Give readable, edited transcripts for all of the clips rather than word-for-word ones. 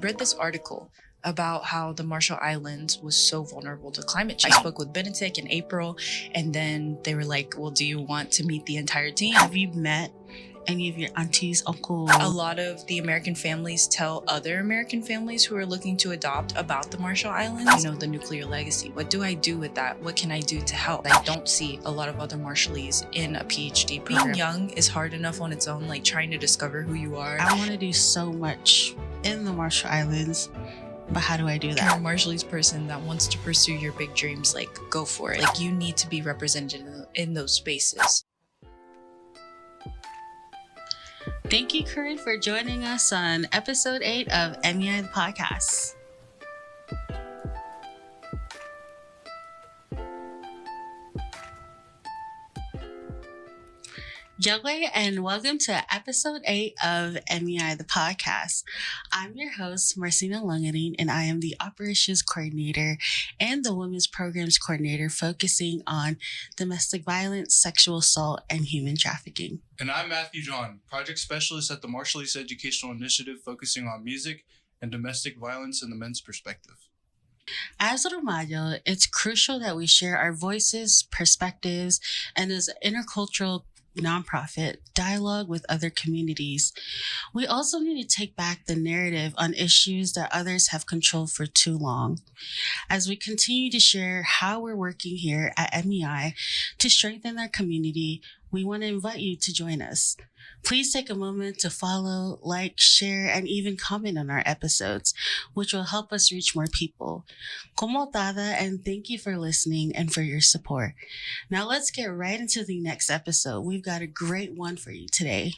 read this article about how the Marshall Islands was so vulnerable to climate change. I spoke with Benedict in April, and then they were like, well, do you want to meet the entire team? Have you met any of your aunties, uncles? A lot of the American families tell other American families who are looking to adopt about the Marshall Islands. You know, the nuclear legacy. What do I do with that? What can I do to help? I don't see a lot of other Marshallese in a PhD program. Being young is hard enough on its own, like trying to discover who you are. I want to do so much in the Marshall Islands, but how do I do that? You're a Marshallese person that wants to pursue your big dreams, like go for it. Like you need to be represented in those spaces. Thank you, Corinne, for joining us on episode 8 of MEI the podcast. Yahweh, and welcome to episode 8 of MEI the podcast. I'm your host, Marcina Langrine, and I am the operations coordinator and the women's programs coordinator focusing on domestic violence, sexual assault, and human trafficking. And I'm Matthew John, project specialist at the Marshallese Educational Initiative focusing on music and domestic violence in the men's perspective. As Romayo, it's crucial that we share our voices, perspectives, and as an intercultural nonprofit dialogue with other communities. We also need to take back the narrative on issues that others have controlled for too long. As we continue to share how we're working here at MEI to strengthen our community, we want to invite you to join us. Please take a moment to follow, like, share, and even comment on our episodes, which will help us reach more people. Como tada, and thank you for listening and for your support. Now let's get right into the next episode. We've got a great one for you today.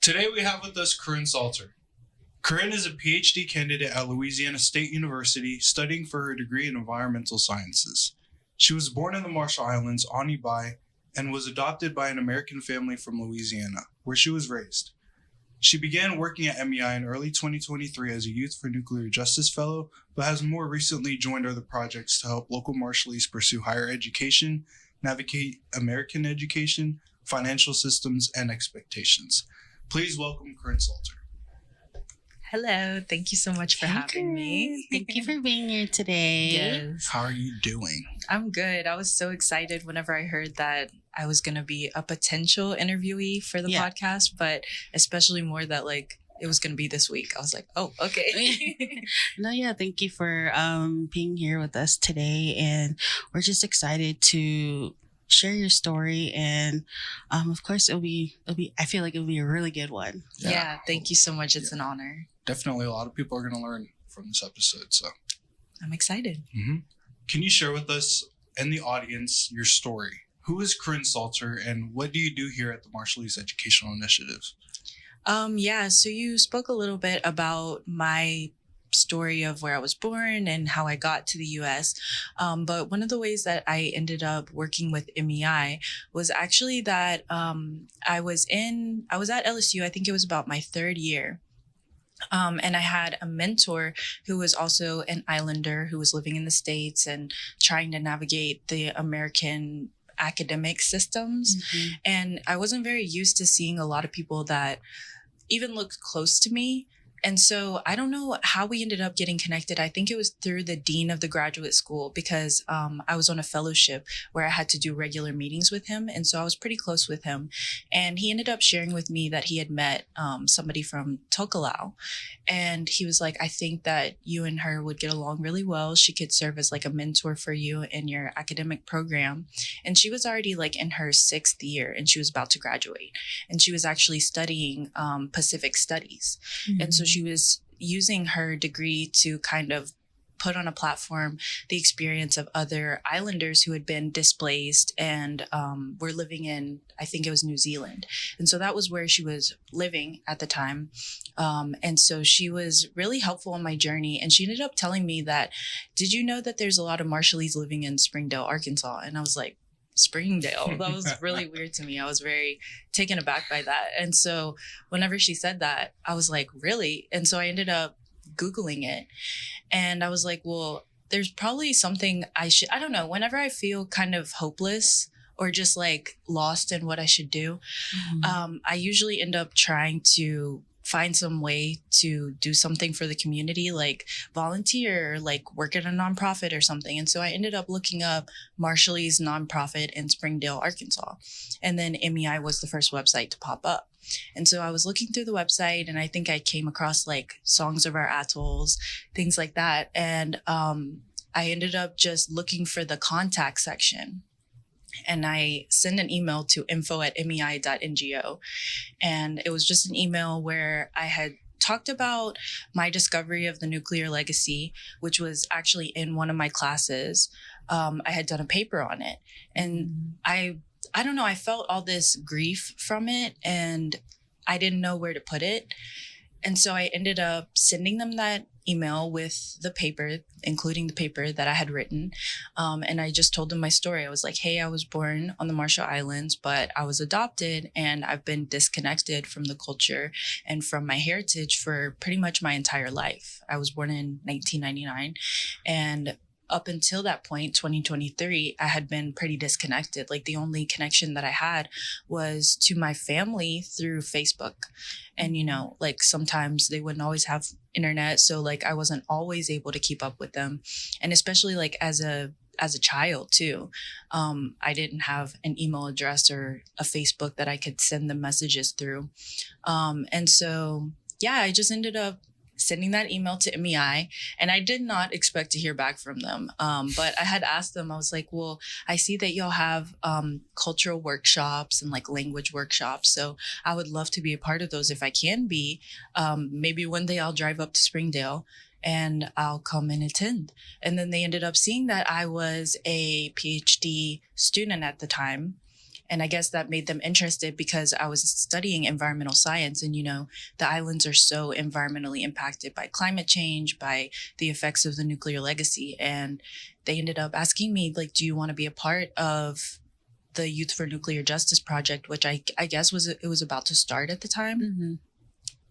Today we have with us Corinne Salter. Corinne is a PhD candidate at Louisiana State University studying for her degree in environmental sciences. She was born in the Marshall Islands on MEI and was adopted by an American family from Louisiana, where she was raised. She began working at MEI in early 2023 as a Youth for Nuclear Justice Fellow, but has more recently joined other projects to help local Marshallese pursue higher education, navigate American education, financial systems, and expectations. Please welcome Corinne Salter. Hello, thank you so much for having me. Thank you for being here today. Yes. How are you doing? I'm good. I was so excited whenever I heard that I was going to be a potential interviewee for the podcast, but especially more that like it was going to be this week. I was like, oh, okay. Thank you for being here with us today. And we're just excited to share your story. And of course, I feel like it'll be a really good one. Yeah, thank you so much. It's an honor. Definitely a lot of people are going to learn from this episode. So I'm excited. Mm-hmm. Can you share with us and the audience your story? Who is Corinne Salter and what do you do here at the Marshallese Educational Initiative? So you spoke a little bit about my story of where I was born and how I got to the U.S. But one of the ways that I ended up working with MEI was actually that I was at LSU. I think it was about my third year. And I had a mentor who was also an islander who was living in the States and trying to navigate the American academic systems. Mm-hmm. And I wasn't very used to seeing a lot of people that even looked close to me. And so I don't know how we ended up getting connected. I think it was through the dean of the graduate school because I was on a fellowship where I had to do regular meetings with him. And so I was pretty close with him. And he ended up sharing with me that he had met somebody from Tokelau. And he was like, I think that you and her would get along really well. She could serve as like a mentor for you in your academic program. And she was already like in her 6th year and she was about to graduate. And she was actually studying Pacific Studies. Mm-hmm. And so she was using her degree to kind of put on a platform the experience of other islanders who had been displaced and were living in, I think it was New Zealand. And so that was where she was living at the time. And so she was really helpful on my journey. And she ended up telling me that, did you know that there's a lot of Marshallese living in Springdale, Arkansas? And I was like, Springdale. That was really weird to me. I was very taken aback by that. And so whenever she said that, I was like, really? And so I ended up Googling it. And I was like, well, there's probably something I don't know, whenever I feel kind of hopeless or just like lost in what I should do, I usually end up trying to find some way to do something for the community, like volunteer, like work at a nonprofit or something. And so I ended up looking up Marshallese nonprofit in Springdale, Arkansas. And then MEI was the first website to pop up. And so I was looking through the website, and I think I came across like Songs of Our Atolls, things like that. And I ended up just looking for the contact section. And I sent an email to info@mei.ngo. And it was just an email where I had talked about my discovery of the nuclear legacy, which was actually in one of my classes. I had done a paper on it. And I don't know, I felt all this grief from it, and I didn't know where to put it. And so I ended up sending them that email with the paper, including the paper that I had written. And I just told them my story. I was like, hey, I was born on the Marshall Islands, but I was adopted, and I've been disconnected from the culture and from my heritage for pretty much my entire life. I was born in 1999, and up until that point, 2023, I had been pretty disconnected. Like the only connection that I had was to my family through Facebook. And, like sometimes they wouldn't always have internet. So like I wasn't always able to keep up with them. And especially like as a child too, I didn't have an email address or a Facebook that I could send them messages through. And so, yeah, I just ended up sending that email to MEI, and I did not expect to hear back from them. But I had asked them, I was like, well, I see that y'all have cultural workshops and like language workshops. So I would love to be a part of those if I can be. Maybe one day I'll drive up to Springdale and I'll come and attend. And then they ended up seeing that I was a PhD student at the time. And I guess that made them interested because I was studying environmental science. And, the islands are so environmentally impacted by climate change, by the effects of the nuclear legacy. And they ended up asking me, like, do you want to be a part of the Youth for Nuclear Justice Project, which I guess it was about to start at the time. Mm-hmm.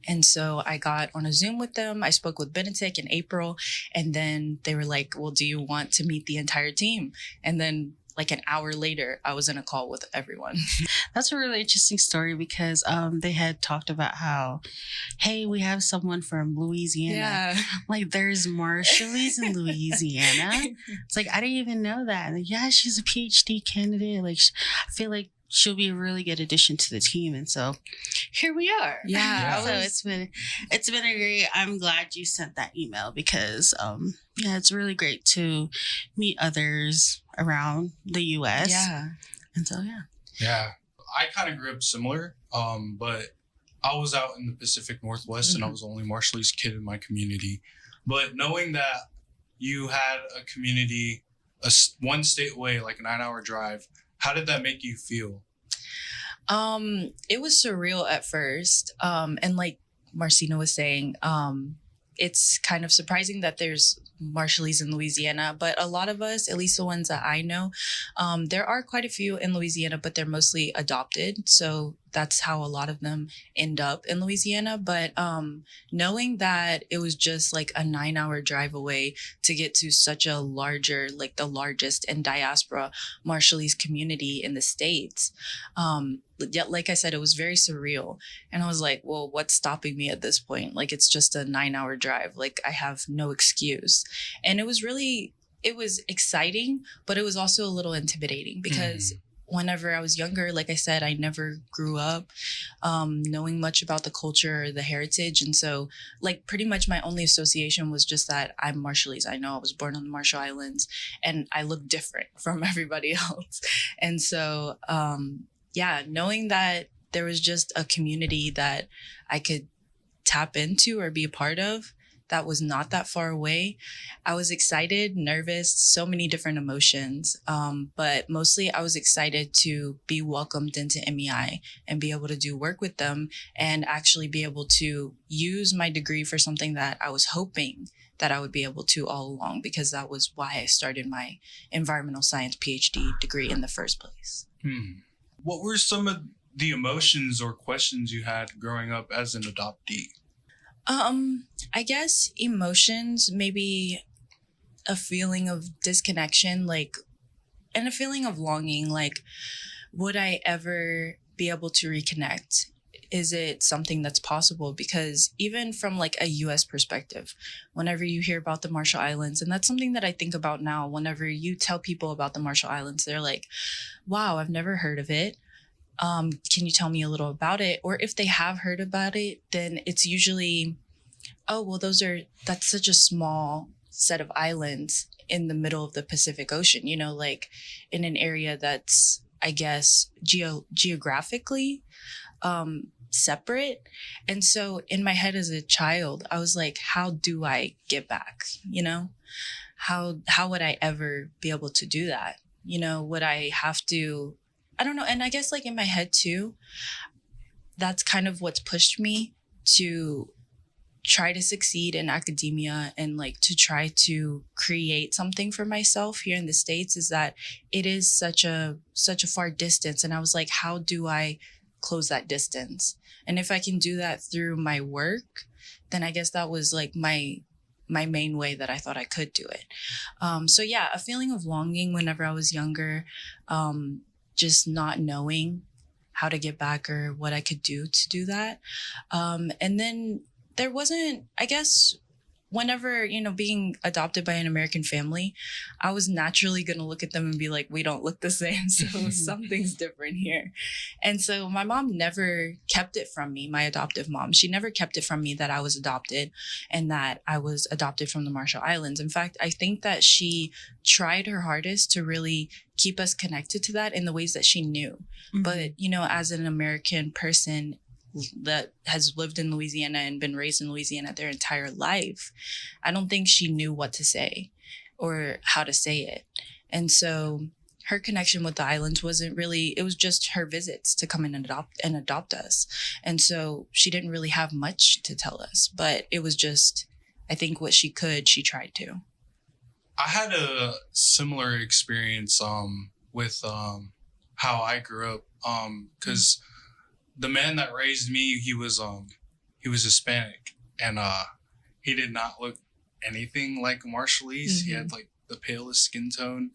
And so I got on a Zoom with them. I spoke with Benetic in April. And then they were like, well, do you want to meet the entire team? And then like an hour later, I was in a call with everyone. That's a really interesting story because they had talked about how, hey, we have someone from Louisiana. Yeah. Like there's Marshallese in Louisiana. It's like, I didn't even know that. Like, yeah, she's a PhD candidate. Like, I feel like she'll be a really good addition to the team. And so here we are. Yeah. So it's been a great, I'm glad you sent that email because, it's really great to meet others around the U.S. Yeah. And so, Yeah. I kind of grew up similar, but I was out in the Pacific Northwest and I was the only Marshallese kid in my community. But knowing that you had a community one state away, like a 9-hour drive, how did that make you feel? It was surreal at first. And like Marcina was saying, it's kind of surprising that there's Marshallese in Louisiana, but a lot of us, at least the ones that I know, there are quite a few in Louisiana, but they're mostly adopted. So that's how a lot of them end up in Louisiana. But knowing that it was just like a 9-hour drive away to get to such a larger, like the largest in diaspora Marshallese community in the States, yet, like I said, it was very surreal. And I was like, well, what's stopping me at this point? Like, it's just a 9-hour drive. Like, I have no excuse. And it was exciting, but it was also a little intimidating because whenever I was younger, like I said, I never grew up knowing much about the culture or the heritage. And so like pretty much my only association was just that I'm Marshallese. I know I was born on the Marshall Islands and I look different from everybody else. And so, knowing that there was just a community that I could tap into or be a part of that was not that far away, I was excited, nervous, so many different emotions. But mostly I was excited to be welcomed into MEI and be able to do work with them and actually be able to use my degree for something that I was hoping that I would be able to all along, because that was why I started my environmental science PhD degree in the first place. What were some of the emotions or questions you had growing up as an adoptee? I guess emotions, maybe a feeling of disconnection, and a feeling of longing, would I ever be able to reconnect? is it something that's possible? Because even from like a US perspective, whenever you hear about the Marshall Islands, and that's something that I think about now, whenever you tell people about the Marshall Islands, they're like, wow, I've never heard of it. Can you tell me a little about it? Or if they have heard about it, then it's usually, oh, well, that's such a small set of islands in the middle of the Pacific Ocean, you know, like in an area that's, I guess, geographically separate. And so in my head as a child, I was like, how do I get back? You know, how would I ever be able to do that? You know, would I have to, I don't know. And I guess like in my head too, that's kind of what's pushed me to try to succeed in academia and like to try to create something for myself here in the States, is that it is such a far distance. And I was like, how do I close that distance? And if I can do that through my work, then I guess that was like my main way that I thought I could do it. So yeah, a feeling of longing whenever I was younger, just not knowing how to get back or what I could do to do that. And then there wasn't, I guess, whenever, you know, being adopted by an American family, I was naturally going to look at them and be like, we don't look the same. So something's different here. And so my mom never kept it from me, my adoptive mom. She never kept it from me that I was adopted and that I was adopted from the Marshall Islands. In fact, I think that she tried her hardest to really keep us connected to that in the ways that she knew. Mm-hmm. But, you know, as an American person that has lived in Louisiana and been raised in Louisiana their entire life, I don't think she knew what to say or how to say it. And so her connection with the islands wasn't really, it was just her visits to come and adopt us. And so she didn't really have much to tell us, but it was just, I think what she could, she tried to. I had a similar experience with how I grew up, because the man that raised me, he was Hispanic, and he did not look anything like Marshallese. Mm-hmm. He had like the palest skin tone,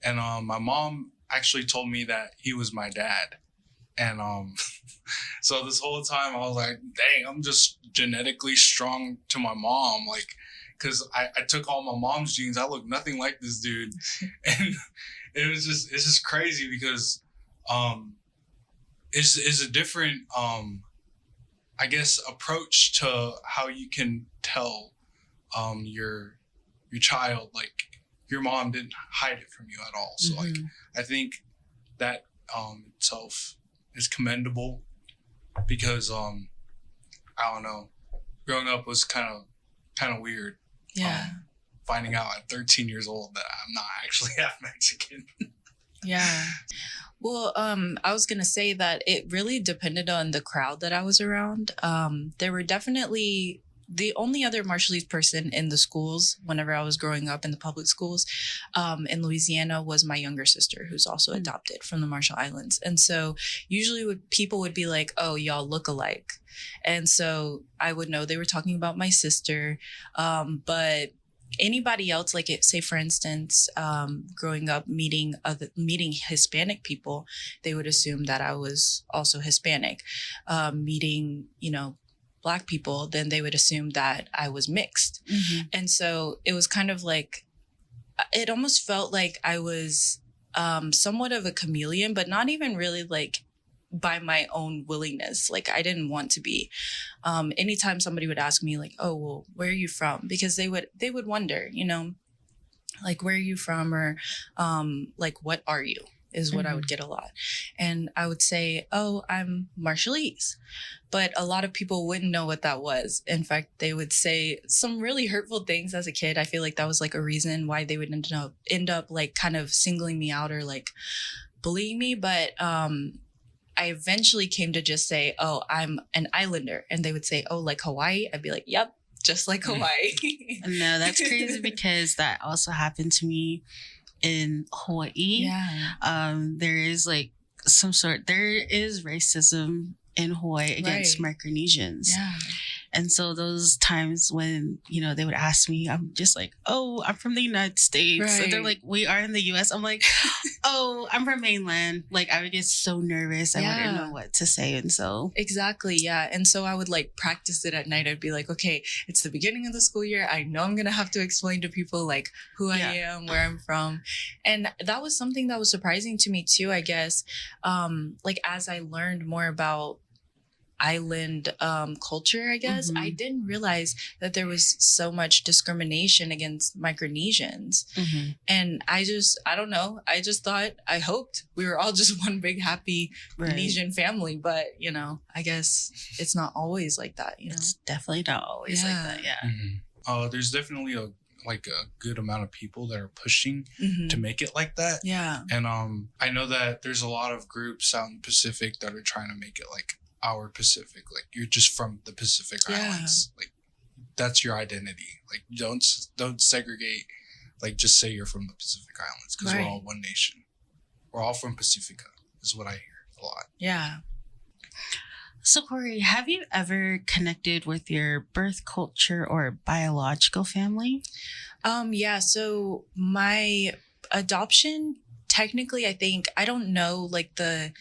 and my mom actually told me that he was my dad, and so this whole time I was like, dang, I'm just genetically strong to my mom, like, because I took all my mom's genes. I look nothing like this dude, and it's just crazy because is a different, I guess, approach to how you can tell your child, like, your mom didn't hide it from you at all. So, mm-hmm. like, I think that itself is commendable because, I don't know, growing up was kind of weird. Yeah. Finding out at 13 years old that I'm not actually half Mexican. Yeah. Well, I was going to say that it really depended on the crowd that I was around. There were definitely the only other Marshallese person in the schools whenever I was growing up in the public schools in Louisiana was my younger sister, who's also adopted from the Marshall Islands. And so usually people would be like, oh, y'all look alike. And so I would know they were talking about my sister. But anybody else, like say for instance, growing up meeting Hispanic people, they would assume that I was also Hispanic. Meeting, you know, Black people, then they would assume that I was mixed. Mm-hmm. And so it was kind of like, it almost felt like I was somewhat of a chameleon, but not even really like by my own willingness. Like I didn't want to be. Anytime somebody would ask me like, oh, well, where are you from? Because they would wonder, you know, like, where are you from? Or like, what are you? Is what I would get a lot. And I would say, oh, I'm Marshallese. But a lot of people wouldn't know what that was. In fact, they would say some really hurtful things as a kid. I feel like that was like a reason why they would end up like kind of singling me out or like bullying me. But I eventually came to just say, oh, I'm an islander. And they would say, oh, like Hawaii? I'd be like, yep, just like Hawaii. No, that's crazy because that also happened to me in Hawaii. Yeah. There is like there is racism in Hawaii against Micronesians. Yeah. And so those times when, you know, they would ask me, I'm just like, oh, I'm from the United States. Right. So they're like, we are in the US. I'm like, Oh, I'm from mainland. Like, I would get so nervous. I wouldn't know what to say. And so. Exactly. Yeah. And so I would like practice it at night. I'd be like, okay, it's the beginning of the school year. I know I'm going to have to explain to people like who I am, where I'm from. And that was something that was surprising to me too, I guess. Like as I learned more about island culture, I guess, I didn't realize that there was so much discrimination against Micronesians. And I don't know. I just thought, I hoped we were all just one big happy Indonesian family. But, you know, I guess it's not always like that, you know? It's definitely not always like that, There's definitely a good amount of people that are pushing to make it like that. Yeah. And I know that there's a lot of groups out in the Pacific that are trying to make it like our Pacific, like you're just from the Pacific Islands, like that's your identity. Like don't segregate, like just say you're from the Pacific Islands because we're all one nation. We're all from Pacifica is what I hear a lot. Yeah. So Corey, have you ever connected with your birth culture or biological family? Yeah, so my adoption, technically, I think, I don't know like the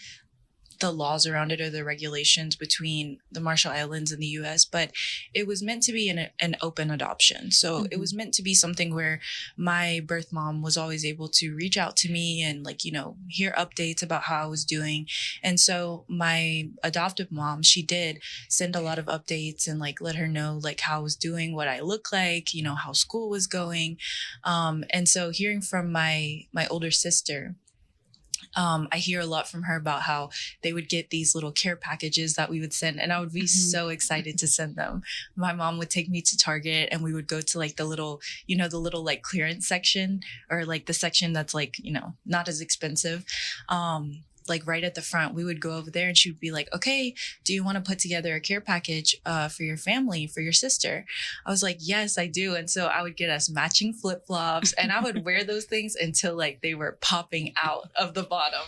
laws around it or the regulations between the Marshall Islands and the US, but it was meant to be an open adoption. So it was meant to be something where my birth mom was always able to reach out to me and like, you know, hear updates about how I was doing. And so my adoptive mom, she did send a lot of updates and like let her know like how I was doing, what I look like, you know, how school was going. And so hearing from my older sister, I hear a lot from her about how they would get these little care packages that we would send, and I would be so excited to send them. My mom would take me to Target and we would go to like the little like clearance section, or like the section that's like, you know, not as expensive. Like right at the front, we would go over there and she would be like, okay, do you want to put together a care package for your family, for your sister? I was like, yes, I do. And so I would get us matching flip-flops and I would wear those things until like they were popping out of the bottom.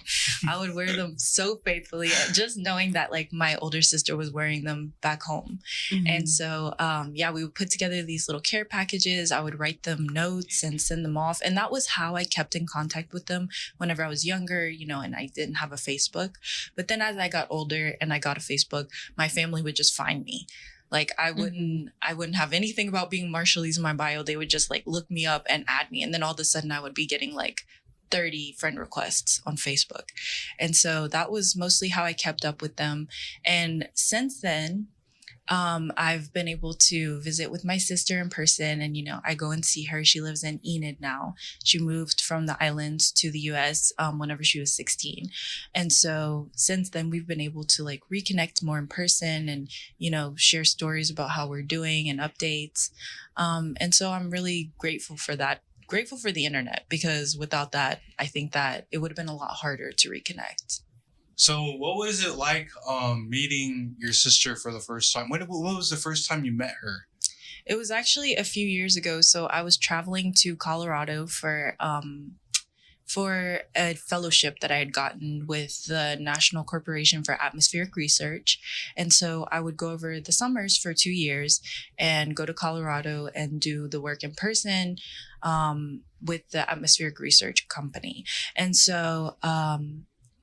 I would wear them so faithfully, just knowing that like my older sister was wearing them back home. And so, we would put together these little care packages. I would write them notes and send them off. And that was how I kept in contact with them whenever I was younger, you know, and I didn't have a Facebook. But then as I got older and I got a Facebook, my family would just find me. Like I wouldn't have anything about being Marshallese in my bio. They would just like look me up and add me. And then all of a sudden I would be getting like 30 friend requests on Facebook. And so that was mostly how I kept up with them. And since then, I've been able to visit with my sister in person, and, you know, I go and see her. She lives in Enid now. She moved from the islands to the US whenever she was 16. And so since then, we've been able to like reconnect more in person and, you know, share stories about how we're doing and updates. And so I'm really grateful for that. Grateful for the internet, because without that, I think that it would have been a lot harder to reconnect. So what was it like meeting your sister for the first time? What was the first time you met her? It was actually a few years ago. So I was traveling to Colorado for a fellowship that I had gotten with the National Corporation for Atmospheric Research. And so I would go over the summers for 2 years and go to Colorado and do the work in person with the Atmospheric Research Company. And so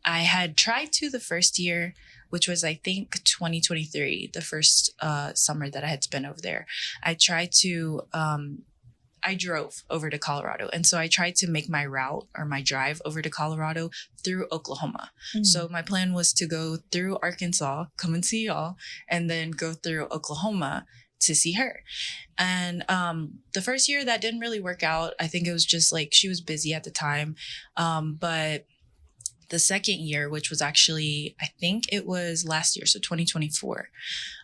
I had tried to the first year, which was, I think, 2023, the first summer that I had spent over there. I drove over to Colorado. And so I tried to make my route or my drive over to Colorado through Oklahoma. So my plan was to go through Arkansas, come and see y'all, and then go through Oklahoma to see her. And the first year that didn't really work out. I think it was just like she was busy at the time. But the second year, which was actually, I think it was last year, so 2024,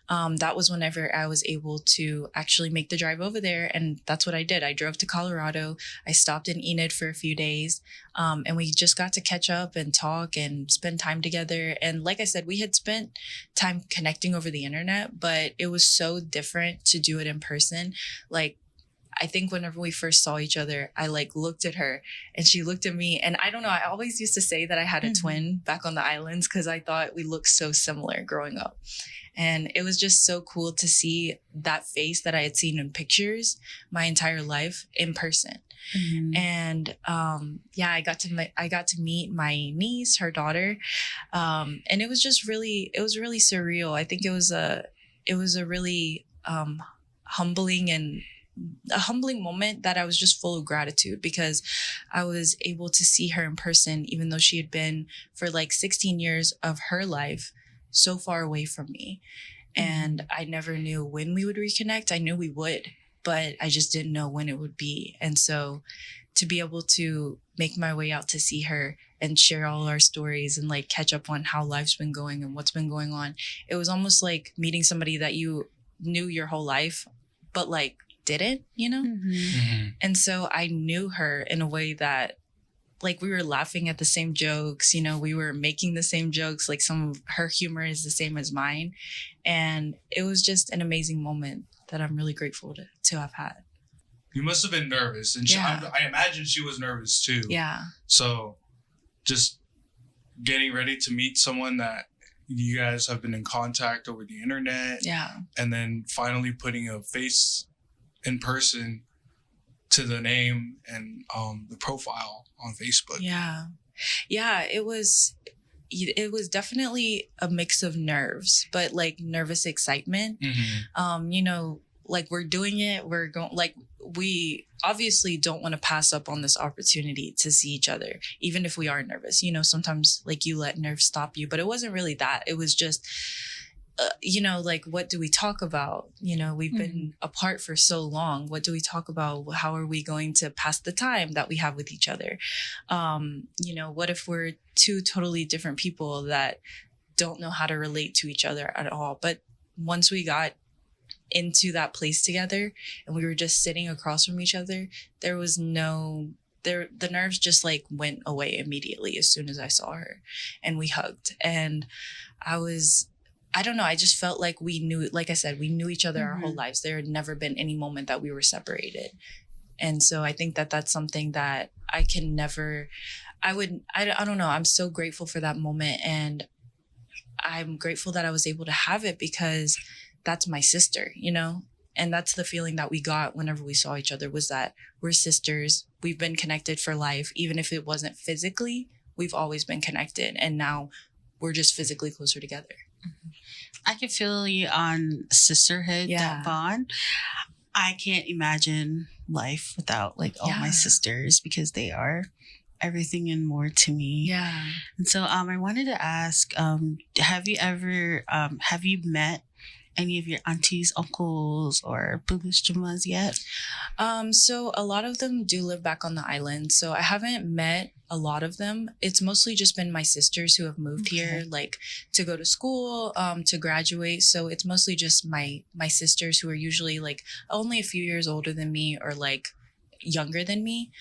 that was whenever I was able to actually make the drive over there. And that's what I did. I drove to Colorado. I stopped in Enid for a few days, and we just got to catch up and talk and spend time together. And like I said, we had spent time connecting over the internet, but it was so different to do it in person. Like, I think whenever we first saw each other, I like looked at her and she looked at me. And I don't know, I always used to say that I had a twin back on the islands because I thought we looked so similar growing up. And it was just so cool to see that face that I had seen in pictures my entire life in person. And I got to meet my niece, her daughter, and it was just really surreal. I think it was a really humbling moment that I was just full of gratitude because I was able to see her in person, even though she had been for like 16 years of her life so far away from me. And I never knew when we would reconnect. I knew we would, but I just didn't know when it would be. And so to be able to make my way out to see her and share all our stories and like catch up on how life's been going and what's been going on, it was almost like meeting somebody that you knew your whole life, but like didn't, you know? And so I knew her in a way that like we were laughing at the same jokes, you know, we were making the same jokes, like some of her humor is the same as mine. And it was just an amazing moment that I'm really grateful to have had. You must have been nervous. And I imagine she was nervous too. Yeah. So just getting ready to meet someone that you guys have been in contact over the internet. Yeah. And then finally putting a face in person to the name and the profile on Facebook. Yeah. Yeah, it was definitely a mix of nerves, but like nervous excitement. You know, like we're doing it, we're going, like we obviously don't want to pass up on this opportunity to see each other, even if we are nervous. You know, sometimes like you let nerves stop you, but it wasn't really that. It was just, you know, like, what do we talk about? You know, we've been apart for so long. What do we talk about? How are we going to pass the time that we have with each other? You know, what if we're two totally different people that don't know how to relate to each other at all? But once we got into that place together and we were just sitting across from each other, there was the nerves just like went away immediately as soon as I saw her and we hugged. And I don't know, I just felt like we knew, like I said, we knew each other our whole lives. There had never been any moment that we were separated. And so I think that that's something that I can never, I don't know, I'm so grateful for that moment. And I'm grateful that I was able to have it because that's my sister, you know? And that's the feeling that we got whenever we saw each other, was that we're sisters. We've been connected for life. Even if it wasn't physically, we've always been connected. And now we're just physically closer together. I can feel you on sisterhood, that bond. I can't imagine life without like all my sisters because they are everything and more to me. Yeah. And so I wanted to ask, have you met any of your aunties, uncles, or bubu's jamas yet? So a lot of them do live back on the island. So I haven't met a lot of them. It's mostly just been my sisters who have moved here, like to go to school, to graduate. So it's mostly just my sisters who are usually like only a few years older than me or like younger than me.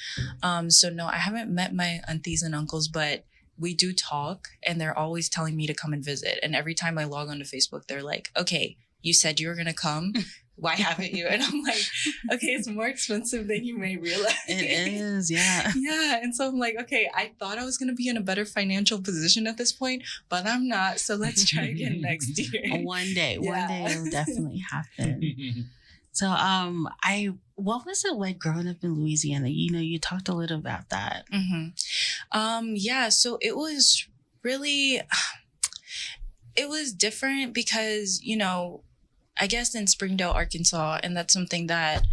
So no, I haven't met my aunties and uncles, but we do talk and they're always telling me to come and visit. And every time I log onto Facebook, they're like, okay, you said you were going to come. Why haven't you? And I'm like, okay, it's more expensive than you may realize. It is, yeah. Yeah. And so I'm like, okay, I thought I was going to be in a better financial position at this point, but I'm not. So let's try again next year. One day it'll definitely happen. So, what was it like growing up in Louisiana? You know, you talked a little about that. Yeah. So it was really, it was different because, you know, I guess in Springdale, Arkansas, and that's something that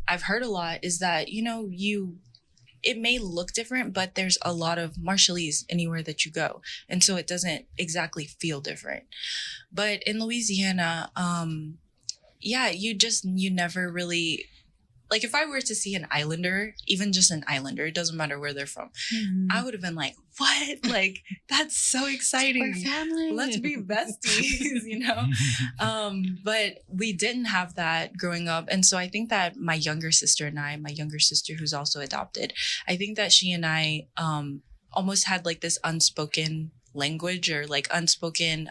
I've heard a lot, is that, you know, it may look different, but there's a lot of Marshallese anywhere that you go. And so it doesn't exactly feel different. But in Louisiana, you never really, like if I were to see an islander, even just an islander, it doesn't matter where they're from, I would have been like, what? Like, that's so exciting. We're family. Let's be besties, you know? But we didn't have that growing up. And so I think that my younger sister who's also adopted, I think that she and I almost had like this unspoken language or like unspoken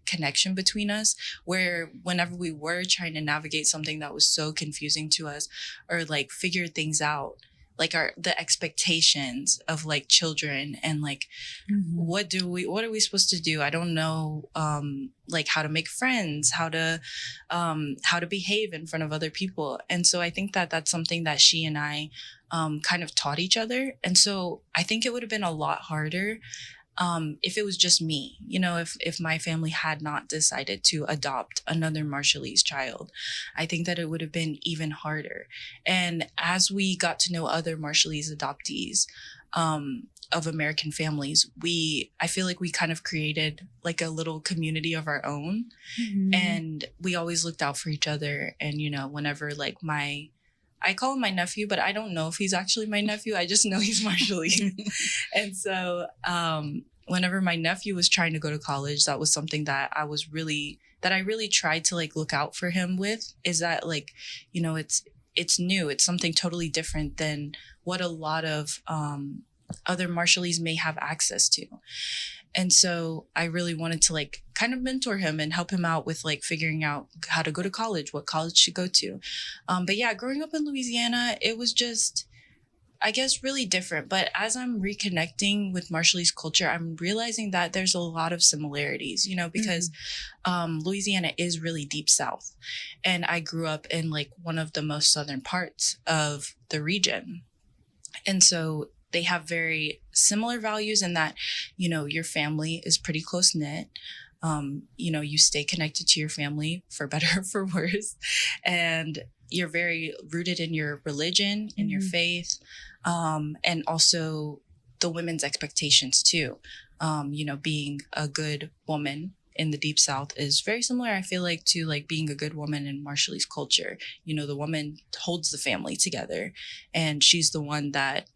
connection between us, where whenever we were trying to navigate something that was so confusing to us or like figure things out, like the expectations of like children and like what are we supposed to do? I don't know, like how to make friends, how to behave in front of other people. And so I think that that's something that she and I kind of taught each other. And so I think it would have been a lot harder if it was just me, you know, if my family had not decided to adopt another Marshallese child. I think that it would have been even harder. And as we got to know other Marshallese adoptees of American families, I feel like we kind of created like a little community of our own. And we always looked out for each other. And, you know, whenever like I call him my nephew, but I don't know if he's actually my nephew. I just know he's Marshallese. And so whenever my nephew was trying to go to college, that was something that I really tried to like look out for him with, is that like, you know, it's new. It's something totally different than what a lot of other Marshallese may have access to. And so I really wanted to like kind of mentor him and help him out with like figuring out how to go to college, what college to go to. But yeah, growing up in Louisiana, it was just, I guess, really different. But as I'm reconnecting with Marshallese culture, I'm realizing that there's a lot of similarities, you know, because Louisiana is really deep South. And I grew up in like one of the most southern parts of the region. And so they have very similar values in that, you know, your family is pretty close knit. You know, you stay connected to your family for better or for worse. And you're very rooted in your religion, in your faith, and also the women's expectations too. You know, being a good woman in the Deep South is very similar, I feel like, to like being a good woman in Marshallese culture. You know, the woman holds the family together, and she's the one that,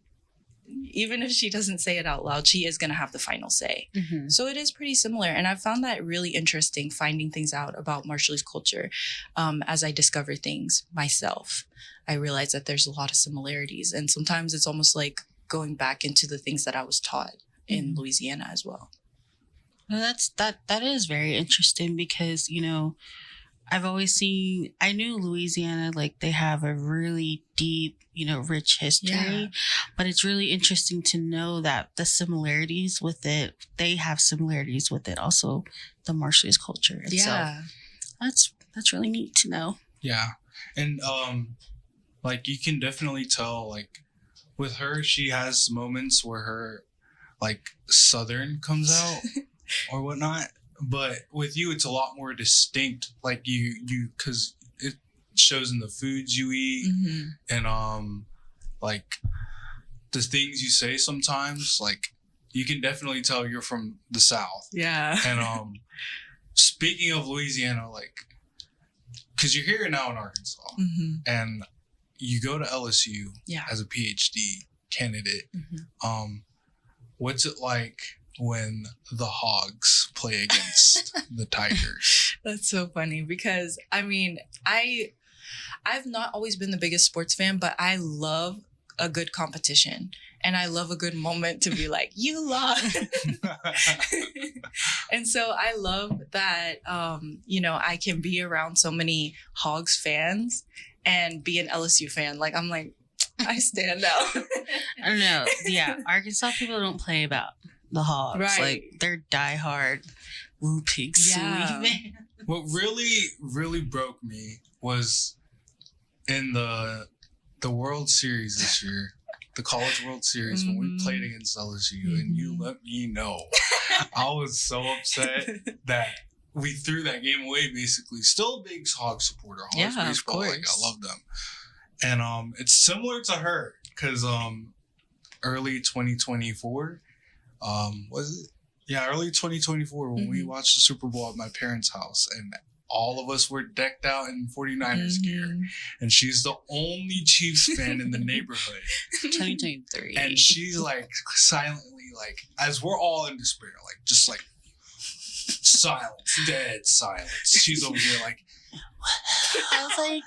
even if she doesn't say it out loud, she is going to have the final say. So it is pretty similar. And I found that really interesting, finding things out about Marshallese culture as I discover things myself. I realized that there's a lot of similarities. And sometimes it's almost like going back into the things that I was taught in Louisiana as well. Well, that is very interesting because, you know, I knew Louisiana, like they have a really deep, you know, rich history, but it's really interesting to know that the similarities with it, they have similarities with it. Also the Marshallese culture itself. That's really neat to know. Yeah. And, like you can definitely tell, like with her, she has moments where her like Southern comes out or whatnot. But with you, it's a lot more distinct. Like you, because it shows in the foods you eat, and like the things you say. Sometimes, like you can definitely tell you're from the South. Yeah. And speaking of Louisiana, like, because you're here now in Arkansas, and you go to LSU as a PhD candidate. What's it like when the Hogs play against the Tigers? That's so funny because, I mean, I've not always been the biggest sports fan, but I love a good competition. And I love a good moment to be like, you lost. And so I love that, you know, I can be around so many Hogs fans and be an LSU fan. Like, I'm like, I stand out. I don't know. Yeah, Arkansas people don't play about the Hogs. Right. Like, they're diehard Woo Pig Suey fans. What really broke me was in the World Series this year, the College World Series, when we played against LSU, and you let me know. I was so upset that we threw that game away, basically. Still a big Hog supporter. Hogs baseball, like, I love them. And it's similar to her, because early 2024, was it? Yeah, early 2024, when we watched the Super Bowl at my parents' house, and all of us were decked out in 49ers gear, and she's the only Chiefs fan in the neighborhood. 2023. And she's like silently, like, as we're all in despair, like, just like silence, dead silence. She's over here like, I was like,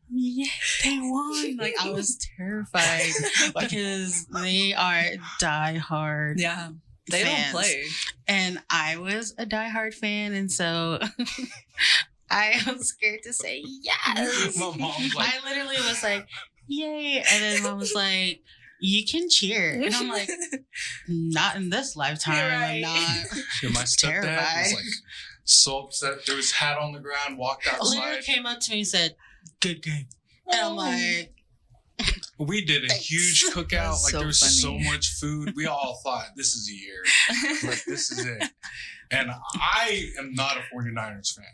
yeah, they won. Like, I was terrified because they are diehard They fans. don't play. And I was a diehard fan, and so I was scared to say yes. My mom's like, I literally was like, yay. And then mom was like, you can cheer. And I'm like, not in this lifetime. I'm not my stepdad terrified. was like so upset. There was hat on the ground, walked Literally outside. came up to me and said, good game. And I'm like, We did a Thanks. huge cookout. That's Like so there was so funny. much food. We all thought this is a year. Like this is it. And I am not a 49ers fan.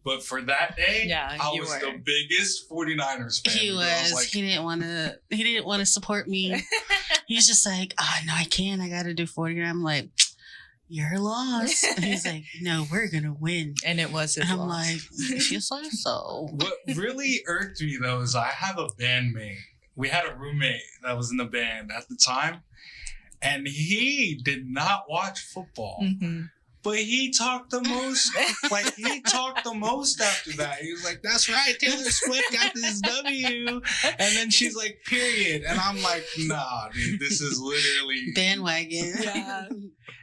But for that day, Yeah, I you was were. the biggest 49ers fan. he because was. I was like, He didn't want to support me. He's just like, oh no, I can't. I got to do 40. And I'm like, you're lost. And he's like, no, we're gonna win. And it was his And I'm loss. like, if you say so. what really irked me though is I have a bandmate. We had a roommate that was in the band at the time, and he did not watch football. Mhm. But he talked the most. Like he talked the most after that. He was like, "That's right, Taylor Swift got this W," and then she's like, "Period." And I'm like, "Nah, dude, this is literally." Bandwagon. Yeah.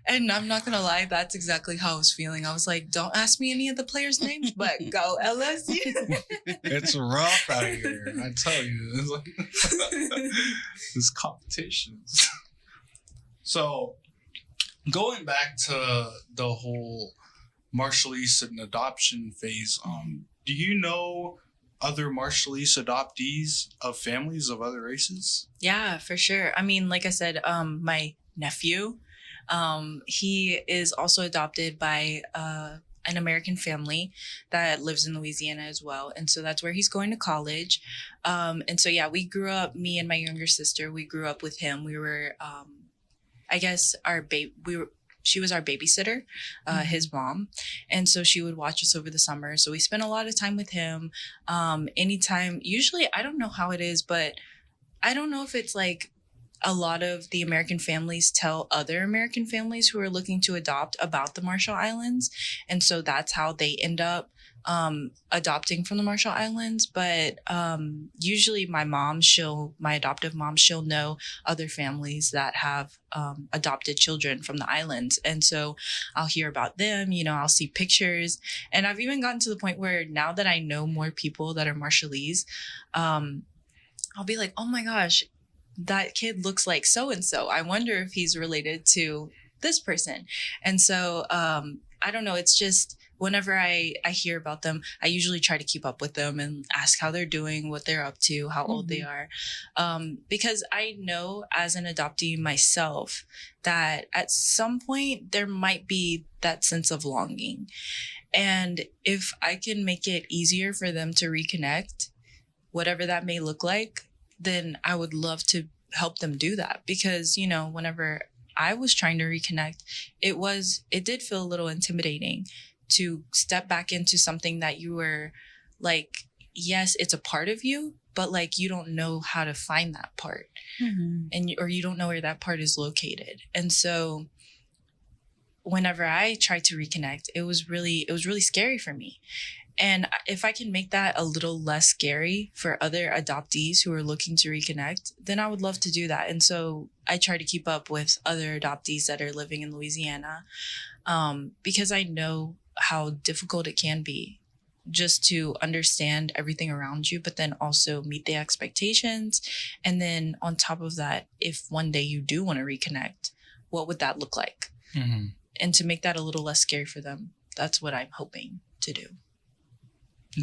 And I'm not gonna lie, that's exactly how I was feeling. I was like, don't ask me any of the players' names, but go LSU. It's rough out here. I tell you, it's like this competitions. So, going back to the whole Marshallese and adoption phase, do you know other Marshallese adoptees of families of other races? Yeah, for sure. I mean, like I said, my nephew, he is also adopted by an American family that lives in Louisiana as well. And so that's where he's going to college. And so, yeah, we grew up, me and my younger sister, we grew up with him. We were, I guess she was our babysitter, his mom. And so she would watch us over the summer. So we spent a lot of time with him. Anytime, usually, I don't know how it is, but I don't know if it's like a lot of the American families tell other American families who are looking to adopt about the Marshall Islands. And so that's how they end up adopting from the Marshall Islands. But usually my adoptive mom, she'll know other families that have adopted children from the islands. And so I'll hear about them, I'll see pictures. And I've even gotten to the point where now that I know more people that are Marshallese, I'll be like, oh my gosh, that kid looks like so-and-so. I wonder if he's related to this person. And so I don't know. It's just whenever I hear about them, I usually try to keep up with them and ask how they're doing, what they're up to, how old they are. Because I know as an adoptee myself that at some point there might be that sense of longing. And if I can make it easier for them to reconnect, whatever that may look like, then I would love to help them do that. Because, whenever I was trying to reconnect, it did feel a little intimidating to step back into something that you were like, yes, it's a part of you, but like you don't know how to find that part. Mm-hmm. Or you don't know where that part is located. And so whenever I tried to reconnect, it was really scary for me. And if I can make that a little less scary for other adoptees who are looking to reconnect, then I would love to do that. And so I try to keep up with other adoptees that are living in Louisiana, because I know how difficult it can be just to understand everything around you, but then also meet the expectations. And then on top of that, if one day you do want to reconnect, what would that look like? Mm-hmm. And to make that a little less scary for them, that's what I'm hoping to do.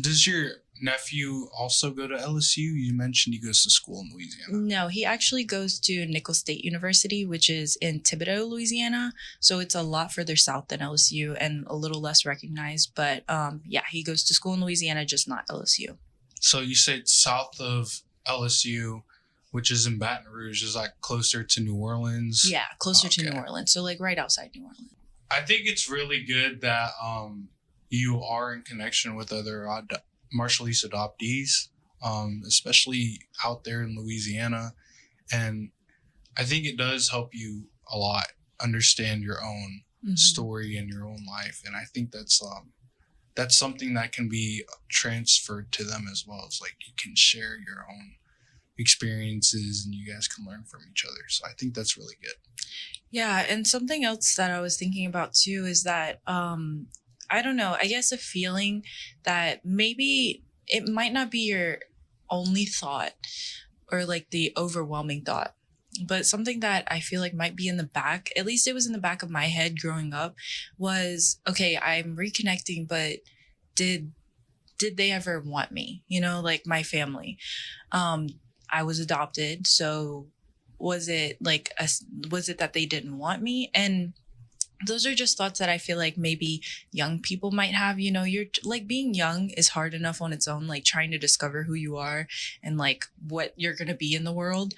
Does your nephew also go to LSU? You mentioned he goes to school in Louisiana. No, he actually goes to Nicholls State University, which is in Thibodaux, Louisiana. So it's a lot further south than LSU and a little less recognized. But yeah, he goes to school in Louisiana, just not LSU. So you said south of LSU, which is in Baton Rouge, is like closer to New Orleans. Yeah, closer to Okay. New Orleans. So like right outside New Orleans. I think it's really good that you are in connection with other Marshallese adoptees, especially out there in Louisiana. And I think it does help you a lot understand your own story and your own life. And I think that's something that can be transferred to them as well. It's like you can share your own experiences and you guys can learn from each other. So I think that's really good. Yeah, and something else that I was thinking about too is that I don't know, I guess a feeling that maybe it might not be your only thought or like the overwhelming thought, but something that I feel like might be in the back, at least it was in the back of my head growing up, was okay, I'm reconnecting, but did they ever want me? You know, like my family. I was adopted, so was it like was it that they didn't want me? And those are just thoughts that I feel like maybe young people might have. You know, you're like, being young is hard enough on its own, like trying to discover who you are and like what you're going to be in the world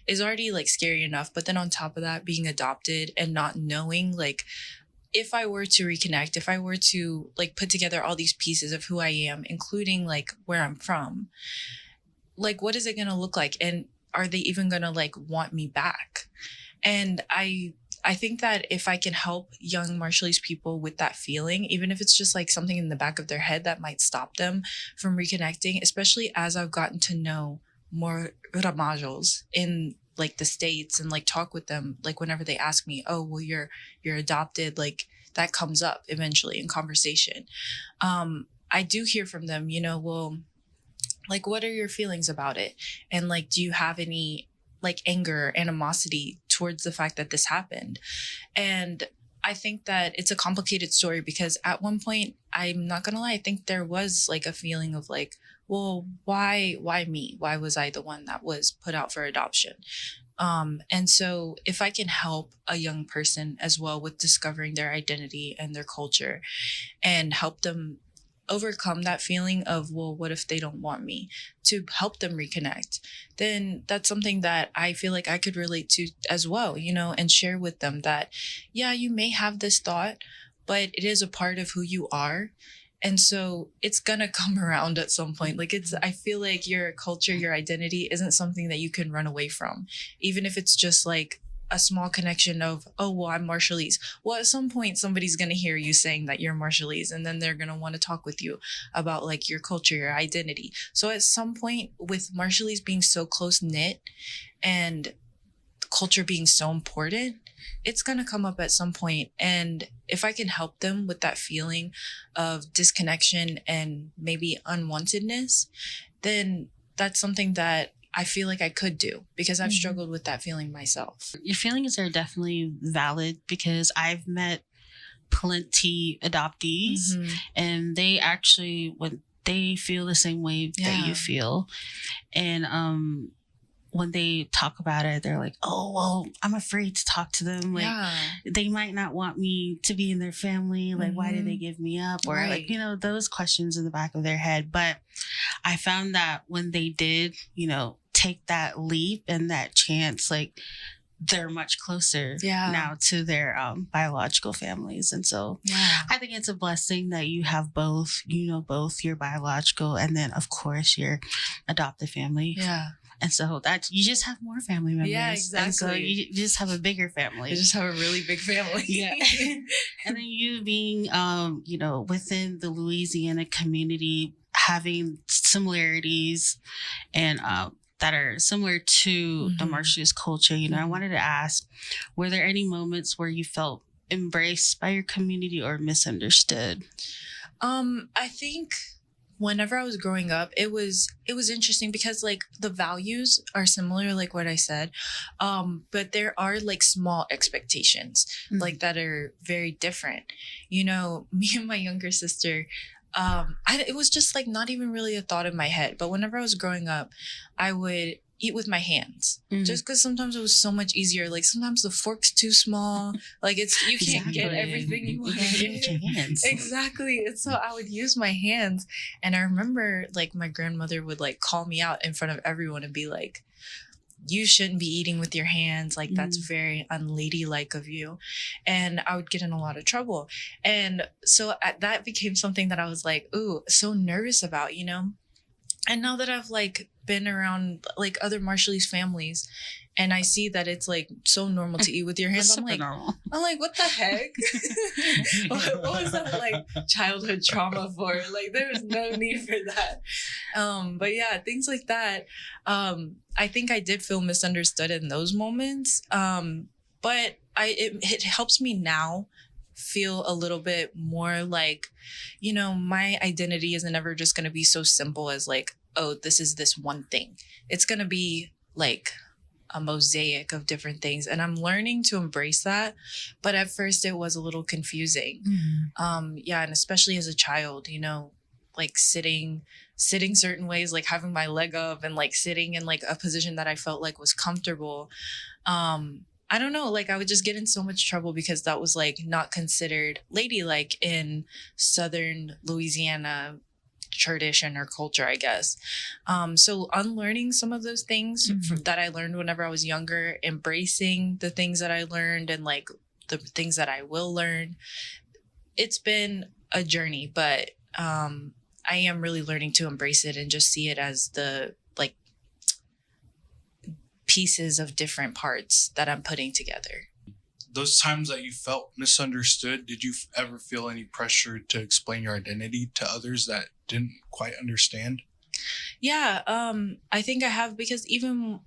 is already like scary enough. But then on top of that, being adopted and not knowing, like, if I were to reconnect, if I were to like put together all these pieces of who I am, including like where I'm from, like, what is it going to look like? And are they even going to like want me back? And I think that if I can help young Marshallese people with that feeling, even if it's just like something in the back of their head that might stop them from reconnecting, especially as I've gotten to know more Ramajos in like the States and like talk with them, like whenever they ask me, oh, well, you're adopted, like that comes up eventually in conversation. I do hear from them, you know, well, like, what are your feelings about it? And like, do you have any like anger, animosity towards the fact that this happened? And I think that it's a complicated story because at one point, I'm not gonna lie, I think there was like a feeling of like, well, why me? Why was I the one that was put out for adoption? And so if I can help a young person as well with discovering their identity and their culture and help them overcome that feeling of, well, what if they don't want me, to help them reconnect, then that's something that I feel like I could relate to as well, you know, and share with them that, yeah, you may have this thought, but it is a part of who you are. And so it's going to come around at some point. Like, I feel like your culture, your identity isn't something that you can run away from, even if it's just like a small connection of, oh, well, I'm Marshallese. Well, at some point, somebody's going to hear you saying that you're Marshallese, and then they're going to want to talk with you about like your culture, your identity. So at some point, with Marshallese being so close knit and culture being so important, it's going to come up at some point. And if I can help them with that feeling of disconnection and maybe unwantedness, then that's something that I feel like I could do because I've struggled with that feeling myself. Your feelings are definitely valid because I've met plenty adoptees and they actually, when they feel the same way that you feel. And when they talk about it, they're like, oh, well, I'm afraid to talk to them. Like, they might not want me to be in their family. Like, why did they give me up? Or like, you know, those questions in the back of their head. But I found that when they did, you know, take that leap and that chance, like, they're much closer now to their biological families. And so I think it's a blessing that you have both, you know, both your biological and then, of course, your adopted family. And so that you just have more family members. Yeah, exactly. And so you just have a bigger family. You just have a really big family. And then you being, you know, within the Louisiana community, having similarities and that are similar to the Marshallese culture. You know, I wanted to ask, were there any moments where you felt embraced by your community or misunderstood? I think whenever I was growing up, it was interesting because like the values are similar, like what I said, but there are like small expectations like that are very different. You know, me and my younger sister, it was just like not even really a thought in my head. But whenever I was growing up, I would eat with my hands just because sometimes it was so much easier. Like sometimes the fork's too small. Like you can't get everything you want to get. Your hands. Exactly. And so I would use my hands. And I remember like my grandmother would like call me out in front of everyone and be like, you shouldn't be eating with your hands. Like that's very unladylike of you. And I would get in a lot of trouble. And so that became something that I was like, ooh, so nervous about, you know? And now that I've like been around like other Marshallese families and I see that it's like so normal to eat with your hands, That's super normal. I'm like, what the heck? what was that like childhood trauma for? Like there was no need for that. But yeah, things like that. I think I did feel misunderstood in those moments. But it helps me now feel a little bit more like, you know, my identity isn't ever just going to be so simple as like, oh, this is this one thing. It's going to be like a mosaic of different things. And I'm learning to embrace that. But at first it was a little confusing. Yeah. And especially as a child, you know, like sitting certain ways, like having my leg up and like sitting in like a position that I felt like was comfortable. I don't know, like I would just get in so much trouble because that was like not considered ladylike in Southern Louisiana tradition or culture, I guess. So unlearning some of those things that I learned whenever I was younger, embracing the things that I learned and like the things that I will learn. It's been a journey, but I am really learning to embrace it and just see it as the like pieces of different parts that I'm putting together. Those times that you felt misunderstood, did you ever feel any pressure to explain your identity to others that didn't quite understand? Yeah, I think I have, because even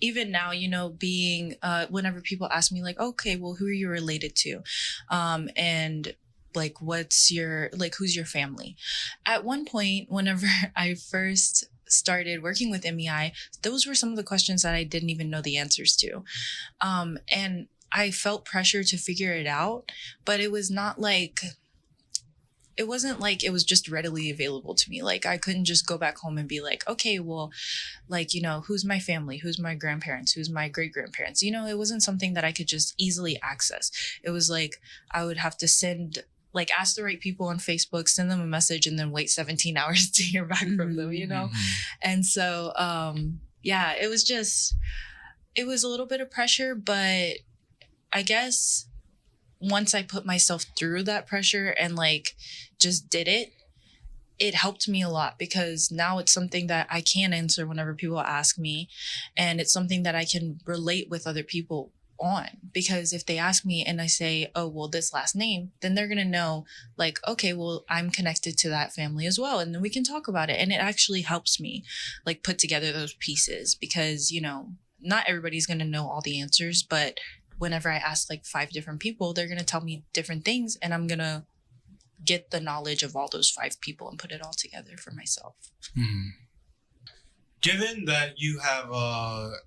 now, you know, being whenever people ask me like, okay, well, who are you related to? And like, who's your family? At one point, whenever I first started working with MEI, those were some of the questions that I didn't even know the answers to. And I felt pressure to figure it out, but it wasn't like it was just readily available to me. Like I couldn't just go back home and be like, okay, well, like, you know, who's my family? Who's my grandparents? Who's my great grandparents? You know, it wasn't something that I could just easily access. It was like, I would have to ask the right people on Facebook, send them a message, and then wait 17 hours to hear back from them, you know? And so, yeah, it was a little bit of pressure, but I guess once I put myself through that pressure and like just did it, it helped me a lot, because now it's something that I can answer whenever people ask me. And it's something that I can relate with other people on, because if they ask me and I say, oh, well, this last name, then they're going to know like, okay, well, I'm connected to that family as well. And then we can talk about it. And it actually helps me like put together those pieces, because, you know, not everybody's going to know all the answers, but whenever I ask like 5 different people, they're going to tell me different things, and I'm going to get the knowledge of all those 5 people and put it all together for myself. Given that you have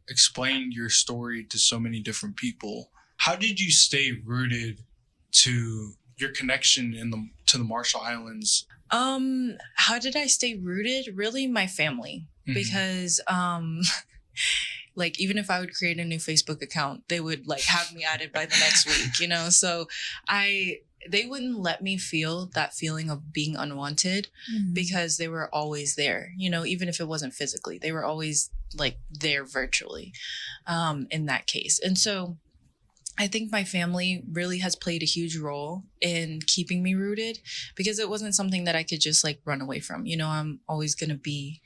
explained your story to so many different people, how did you stay rooted to your connection to the Marshall Islands? How did I stay rooted? Really, my family, because like even if I would create a new Facebook account, they would like have me added by the next week, you know? So they wouldn't let me feel that feeling of being unwanted, because they were always there, you know, even if it wasn't physically, they were always like there virtually, in that case. And so I think my family really has played a huge role in keeping me rooted, because it wasn't something that I could just like run away from. You know, I'm always going to be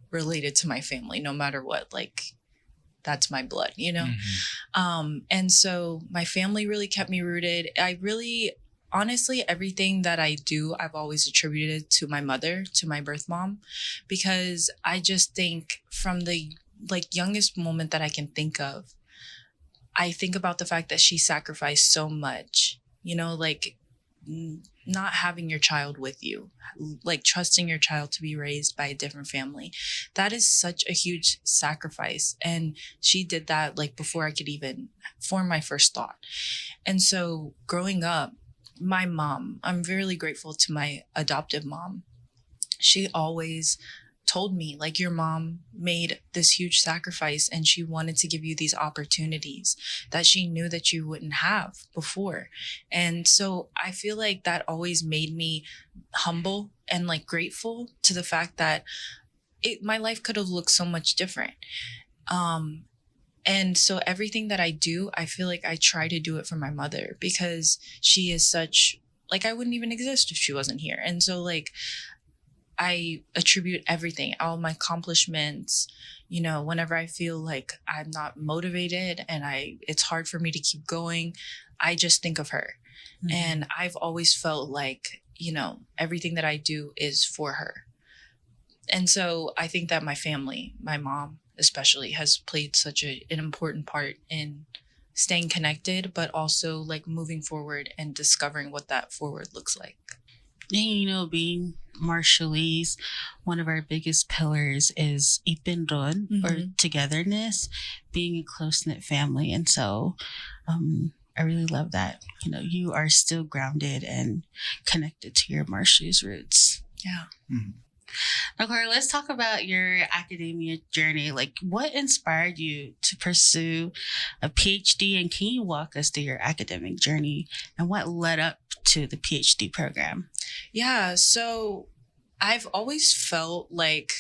related to my family no matter what. Like, that's my blood, you know? And so my family really kept me rooted. Honestly, everything that I do, I've always attributed to my mother, to my birth mom, because I just think from the like youngest moment that I can think of, I think about the fact that she sacrificed so much, you know, like not having your child with you, like trusting your child to be raised by a different family. That is such a huge sacrifice. And she did that like before I could even form my first thought. And so growing up, my mom, I'm really grateful to my adoptive mom. She always told me, like, your mom made this huge sacrifice and she wanted to give you these opportunities that she knew that you wouldn't have before. And so I feel like that always made me humble and like grateful to the fact that my life could have looked so much different. And so everything that I do, I feel like I try to do it for my mother, because she is such, like, I wouldn't even exist if she wasn't here. And so like, I attribute everything, all my accomplishments, whenever I feel like I'm not motivated and it's hard for me to keep going, I just think of her. Mhm. And I've always felt like, everything that I do is for her. And so I think that my family, my mom especially, has played such an important part in staying connected, but also like moving forward and discovering what that forward looks like. And being Marshallese, one of our biggest pillars is ipinron, or Mhm. togetherness, being a close knit family. And so I really love that. You are still grounded and connected to your Marshallese roots. Yeah. Mhm. Now, Corey, let's talk about your academia journey. Like, what inspired you to pursue a PhD, and can you walk us through your academic journey and what led up to the PhD program? Yeah. So I've always felt like,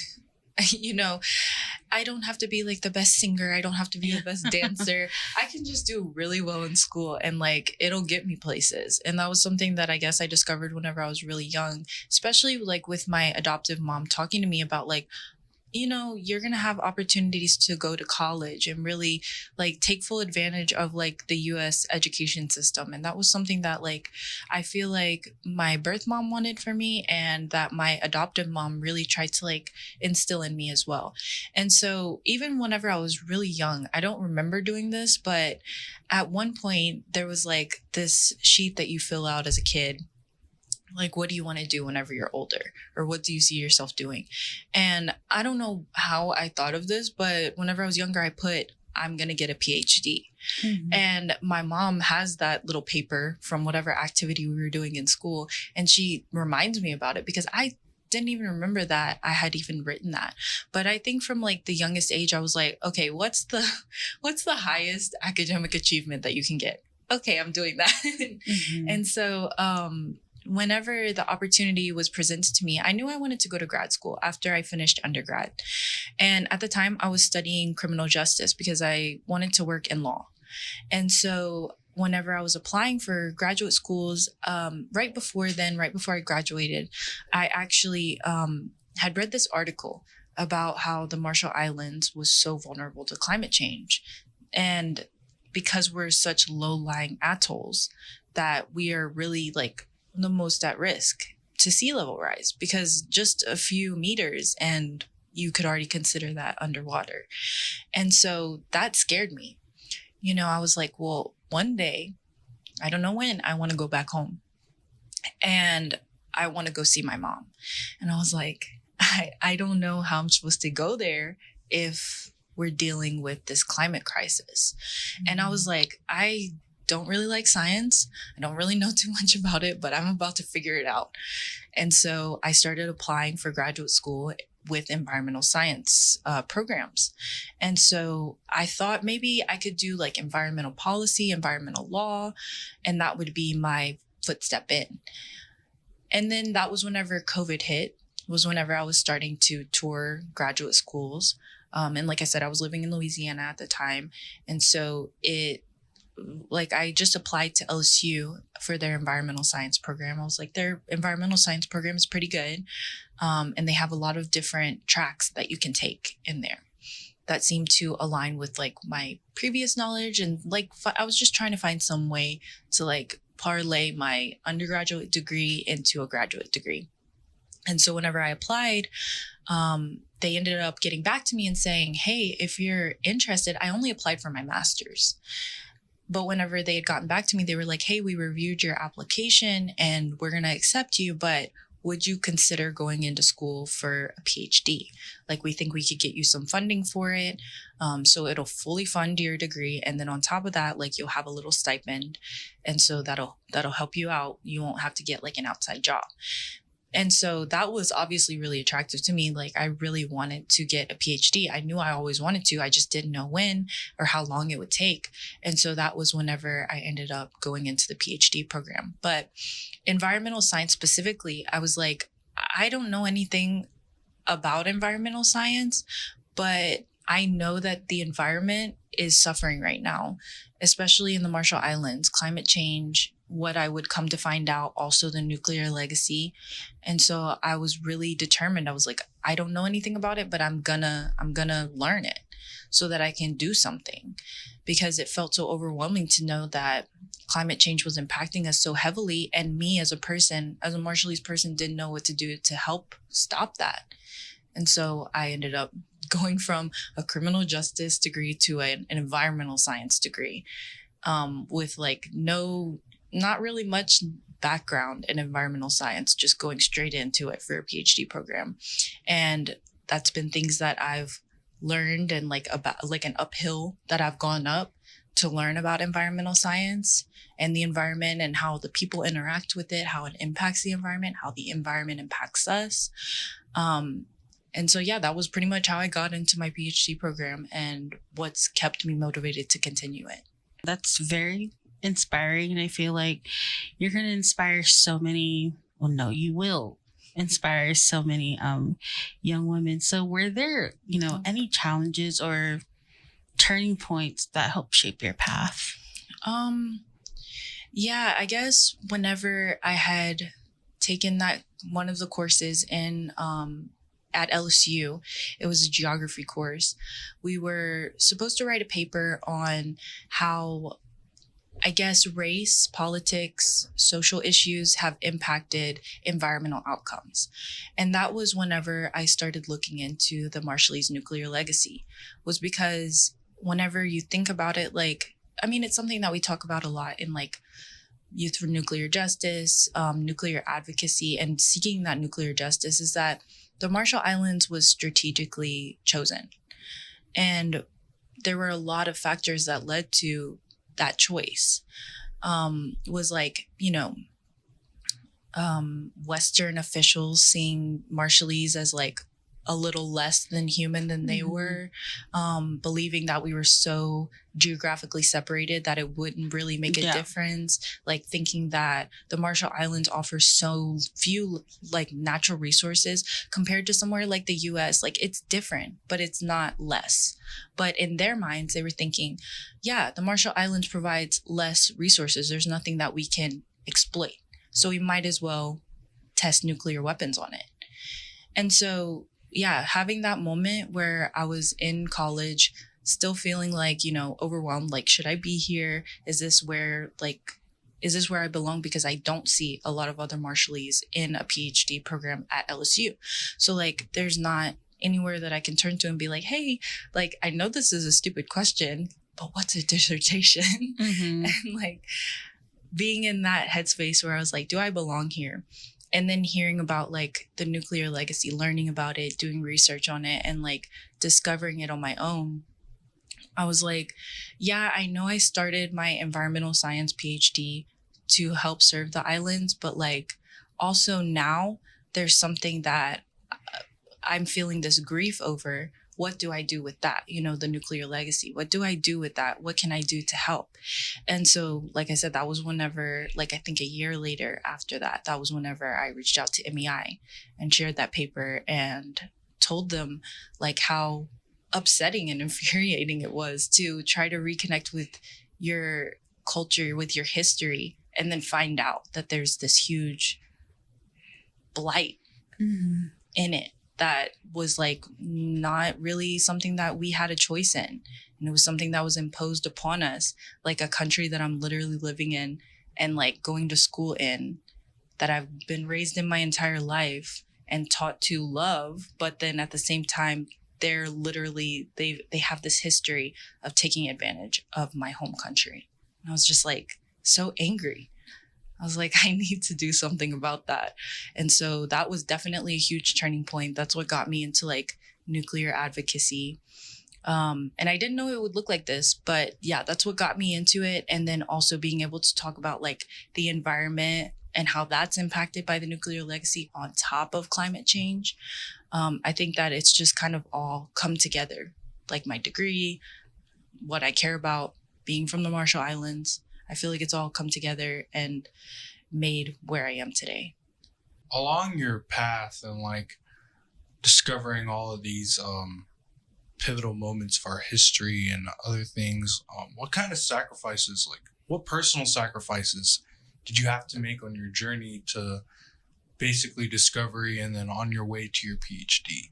I don't have to be like the best singer. I don't have to be the best dancer. I can just do really well in school and like it'll get me places. And that was something that I guess I discovered whenever I was really young, especially like with my adoptive mom talking to me about like, you're going to have opportunities to go to college and really like take full advantage of like the US education system. And that was something that like I feel like my birth mom wanted for me and that my adoptive mom really tried to like instill in me as well. And so even whenever I was really young, I don't remember doing this, but at one point there was like this sheet that you fill out as a kid. Like, what do you want to do whenever you're older? Or what do you see yourself doing? And I don't know how I thought of this, but whenever I was younger, I put, I'm going to get a PhD. Mhm. And my mom has that little paper from whatever activity we were doing in school. And she reminds me about it because I didn't even remember that I had even written that. But I think from like the youngest age, I was like, okay, what's the highest academic achievement that you can get? Okay, I'm doing that. Mhm. And so, whenever the opportunity was presented to me, I knew I wanted to go to grad school after I finished undergrad. And at the time, I was studying criminal justice because I wanted to work in law. And so whenever I was applying for graduate schools, right before I graduated, I actually had read this article about how the Marshall Islands was so vulnerable to climate change. And because we're such low-lying atolls, that we are really like the most at risk to sea level rise, because just a few meters and you could already consider that underwater. And so that scared me. I was like, well, one day, I don't know when, I want to go back home and I want to go see my mom. And I was like, I don't know how I'm supposed to go there if we're dealing with this climate crisis. And I was like, I don't really like science. I don't really know too much about it, but I'm about to figure it out. And so I started applying for graduate school with environmental science programs. And so I thought maybe I could do like environmental policy, environmental law, and that would be my footstep in. And then that was whenever COVID hit, was whenever I was starting to tour graduate schools. And like I said, I was living in Louisiana at the time. And so I just applied to LSU for their environmental science program. I was like, their environmental science program is pretty good. And they have a lot of different tracks that you can take in there that seemed to align with like my previous knowledge. And like, I was just trying to find some way to like parlay my undergraduate degree into a graduate degree. And so whenever I applied, they ended up getting back to me and saying, hey, if you're interested, I only applied for my master's. But whenever they had gotten back to me, they were like, hey, we reviewed your application and we're going to accept you, but would you consider going into school for a PhD? Like, we think we could get you some funding for it. So it'll fully fund your degree. And then on top of that, like, you'll have a little stipend. And so that'll help you out. You won't have to get like an outside job. And so that was obviously really attractive to me. Like, I really wanted to get a PhD. I knew I always wanted to. I just didn't know when or how long it would take. And so that was whenever I ended up going into the PhD program. But environmental science specifically, I was like, I don't know anything about environmental science, but I know that the environment is suffering right now, especially in the Marshall Islands. Climate change what I would come to find out, also the nuclear legacy. And so I was really determined. I was like, I don't know anything about it, but I'm gonna learn it so that I can do something, because it felt so overwhelming to know that climate change was impacting us so heavily. And me as a person, as a Marshallese person, didn't know what to do to help stop that. And so I ended up going from a criminal justice degree to an environmental science degree, with like not really much background in environmental science, just going straight into it for a PhD program. And that's been things that I've learned, and like about like an uphill that I've gone up to learn about environmental science and the environment and how the people interact with it, how it impacts the environment, how the environment impacts us. And so, yeah, that was pretty much how I got into my PhD program and what's kept me motivated to continue it. That's very inspiring. And I feel like you're going to inspire so many. Well, no, you will inspire so many young women. So were there, any challenges or turning points that helped shape your path? Yeah, I guess whenever I had taken that one of the courses in at LSU, it was a geography course. We were supposed to write a paper on how, I guess, race, politics, social issues have impacted environmental outcomes. And that was whenever I started looking into the Marshallese nuclear legacy, was because whenever you think about it, like, I mean, it's something that we talk about a lot in like Youth for Nuclear Justice, nuclear advocacy, and seeking that nuclear justice, is that the Marshall Islands was strategically chosen. And there were a lot of factors that led to that choice. Was like, Western officials seeing Marshallese as like a little less than human than they were, believing that we were so geographically separated that it wouldn't really make a difference, like thinking that the Marshall Islands offer so few like natural resources compared to somewhere like the US. Like, it's different, but it's not less. But in their minds, they were thinking, yeah, the Marshall Islands provides less resources. There's nothing that we can exploit, so we might as well test nuclear weapons on it. And so, yeah, having that moment where I was in college, still feeling like, overwhelmed, like, should I be here? Is this where I belong? Because I don't see a lot of other Marshallese in a PhD program at LSU. So like, there's not anywhere that I can turn to and be like, hey, like, I know this is a stupid question, but what's a dissertation? Mm-hmm. And like being in that headspace where I was like, do I belong here? And then hearing about like the nuclear legacy, learning about it, doing research on it, and like discovering it on my own, I was like, yeah, I know I started my environmental science PhD to help serve the islands, but like also now there's something that I'm feeling this grief over. What do I do with that? The nuclear legacy. What do I do with that? What can I do to help? And so, like I said, that was whenever, like, I think a year later after that, that was whenever I reached out to MEI and shared that paper and told them like how upsetting and infuriating it was to try to reconnect with your culture, with your history, and then find out that there's this huge blight in it that was like not really something that we had a choice in. And it was something that was imposed upon us, like a country that I'm literally living in and like going to school in, that I've been raised in my entire life and taught to love. But then at the same time, they're literally, they have this history of taking advantage of my home country. And I was just like so angry. I was like, I need to do something about that. And so that was definitely a huge turning point. That's what got me into like nuclear advocacy. And I didn't know it would look like this, but yeah, that's what got me into it. And then also being able to talk about like the environment and how that's impacted by the nuclear legacy on top of climate change. I think that it's just kind of all come together, like my degree, what I care about, being from the Marshall Islands. I feel like it's all come together and made where I am today. Along your path and like discovering all of these pivotal moments for our history and other things, what kind of sacrifices, like what personal sacrifices did you have to make on your journey to basically discovery and then on your way to your PhD?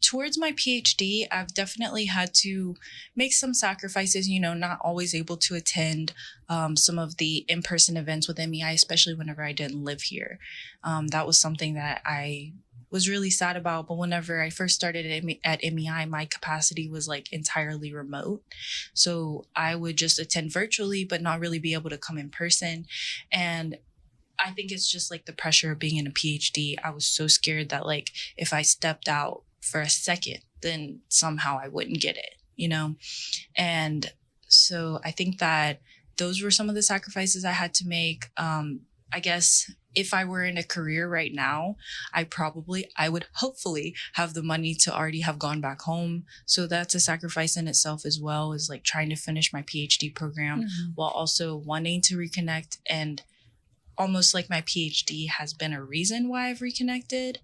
Towards my PhD, I've definitely had to make some sacrifices, not always able to attend some of the in-person events with MEI, especially whenever I didn't live here. That was something that I was really sad about. But whenever I first started at MEI, my capacity was like entirely remote. So I would just attend virtually, but not really be able to come in person. And I think it's just like the pressure of being in a PhD. I was so scared that like if I stepped out for a second, then somehow I wouldn't get it, And so I think that those were some of the sacrifices I had to make. I guess if I were in a career right now, I would hopefully have the money to already have gone back home. So that's a sacrifice in itself as well, is like trying to finish my PhD program while also wanting to reconnect. And almost like my PhD has been a reason why I've reconnected.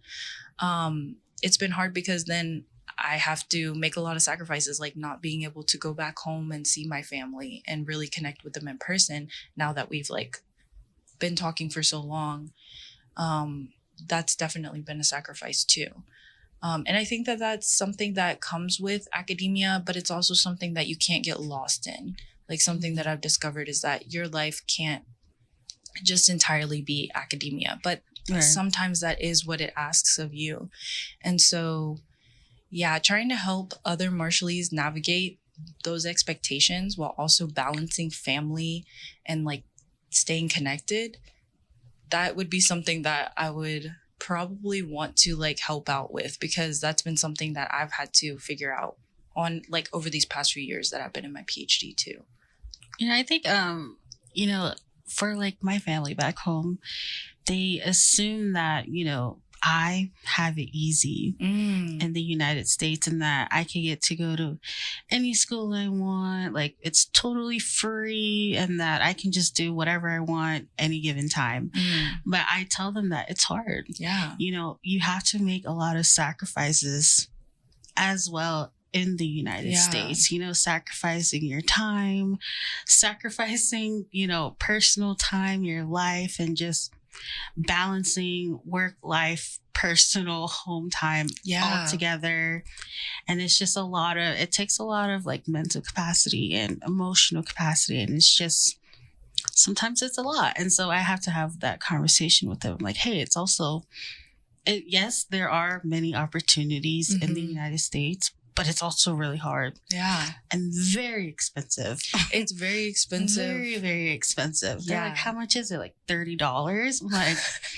It's been hard because then I have to make a lot of sacrifices, like not being able to go back home and see my family and really connect with them in person now that we've like been talking for so long. That's definitely been a sacrifice too. And I think that that's something that comes with academia, but it's also something that you can't get lost in. Like something that I've discovered is that your life can't just entirely be academia, but sometimes that is what it asks of you. And so, yeah, trying to help other Marshallese navigate those expectations while also balancing family and like staying connected, that would be something that I would probably want to like help out with, because that's been something that I've had to figure out on like over these past few years that I've been in my PhD too. I think, for like my family back home, they assume that, I have it easy in the United States and that I can get to go to any school I want. Like it's totally free and that I can just do whatever I want any given time. But I tell them that it's hard. Yeah. You have to make a lot of sacrifices as well in the United States, sacrificing your time, sacrificing, personal time, your life, and just balancing work life, personal, home time all together. And it's just it takes a lot of like mental capacity and emotional capacity. And it's just, sometimes it's a lot. And so I have to have that conversation with them. Like, hey, it's also, yes, there are many opportunities in the United States, but it's also really hard. Yeah. And very expensive. It's very expensive. Very, very expensive. They're like, how much is it? Like $30? I'm like,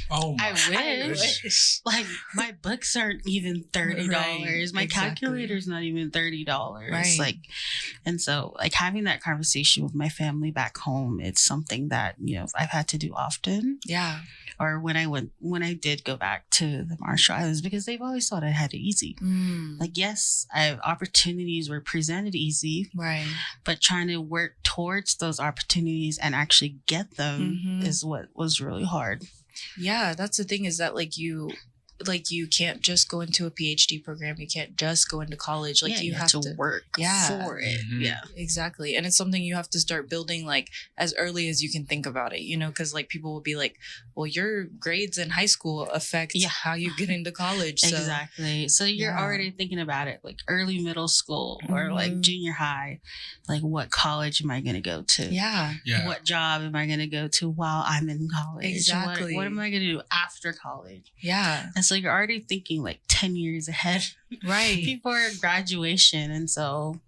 oh my I wish. Like my books aren't even $30. Right, my calculator's not even $30. Right. Like, and so like having that conversation with my family back home, it's something that, I've had to do often. Yeah. Or when I did go back to the Marshall Islands, because they've always thought I had it easy. Like, yes, opportunities were presented easy, right? But trying to work towards those opportunities and actually get them is what was really hard. Yeah, that's the thing, is that you can't just go into a PhD program. You can't just go into college. Like you have to work for it. Yeah, exactly. And it's something you have to start building like as early as you can think about it, because like people will be like, well, your grades in high school affect how you get into college. So. Exactly. So you're already thinking about it like early middle school or like junior high. Like what college am I going to go to? Yeah. What job am I going to go to while I'm in college? Exactly. What am I going to do after college? Yeah. And so you're already thinking like 10 years ahead, right? Before graduation. And so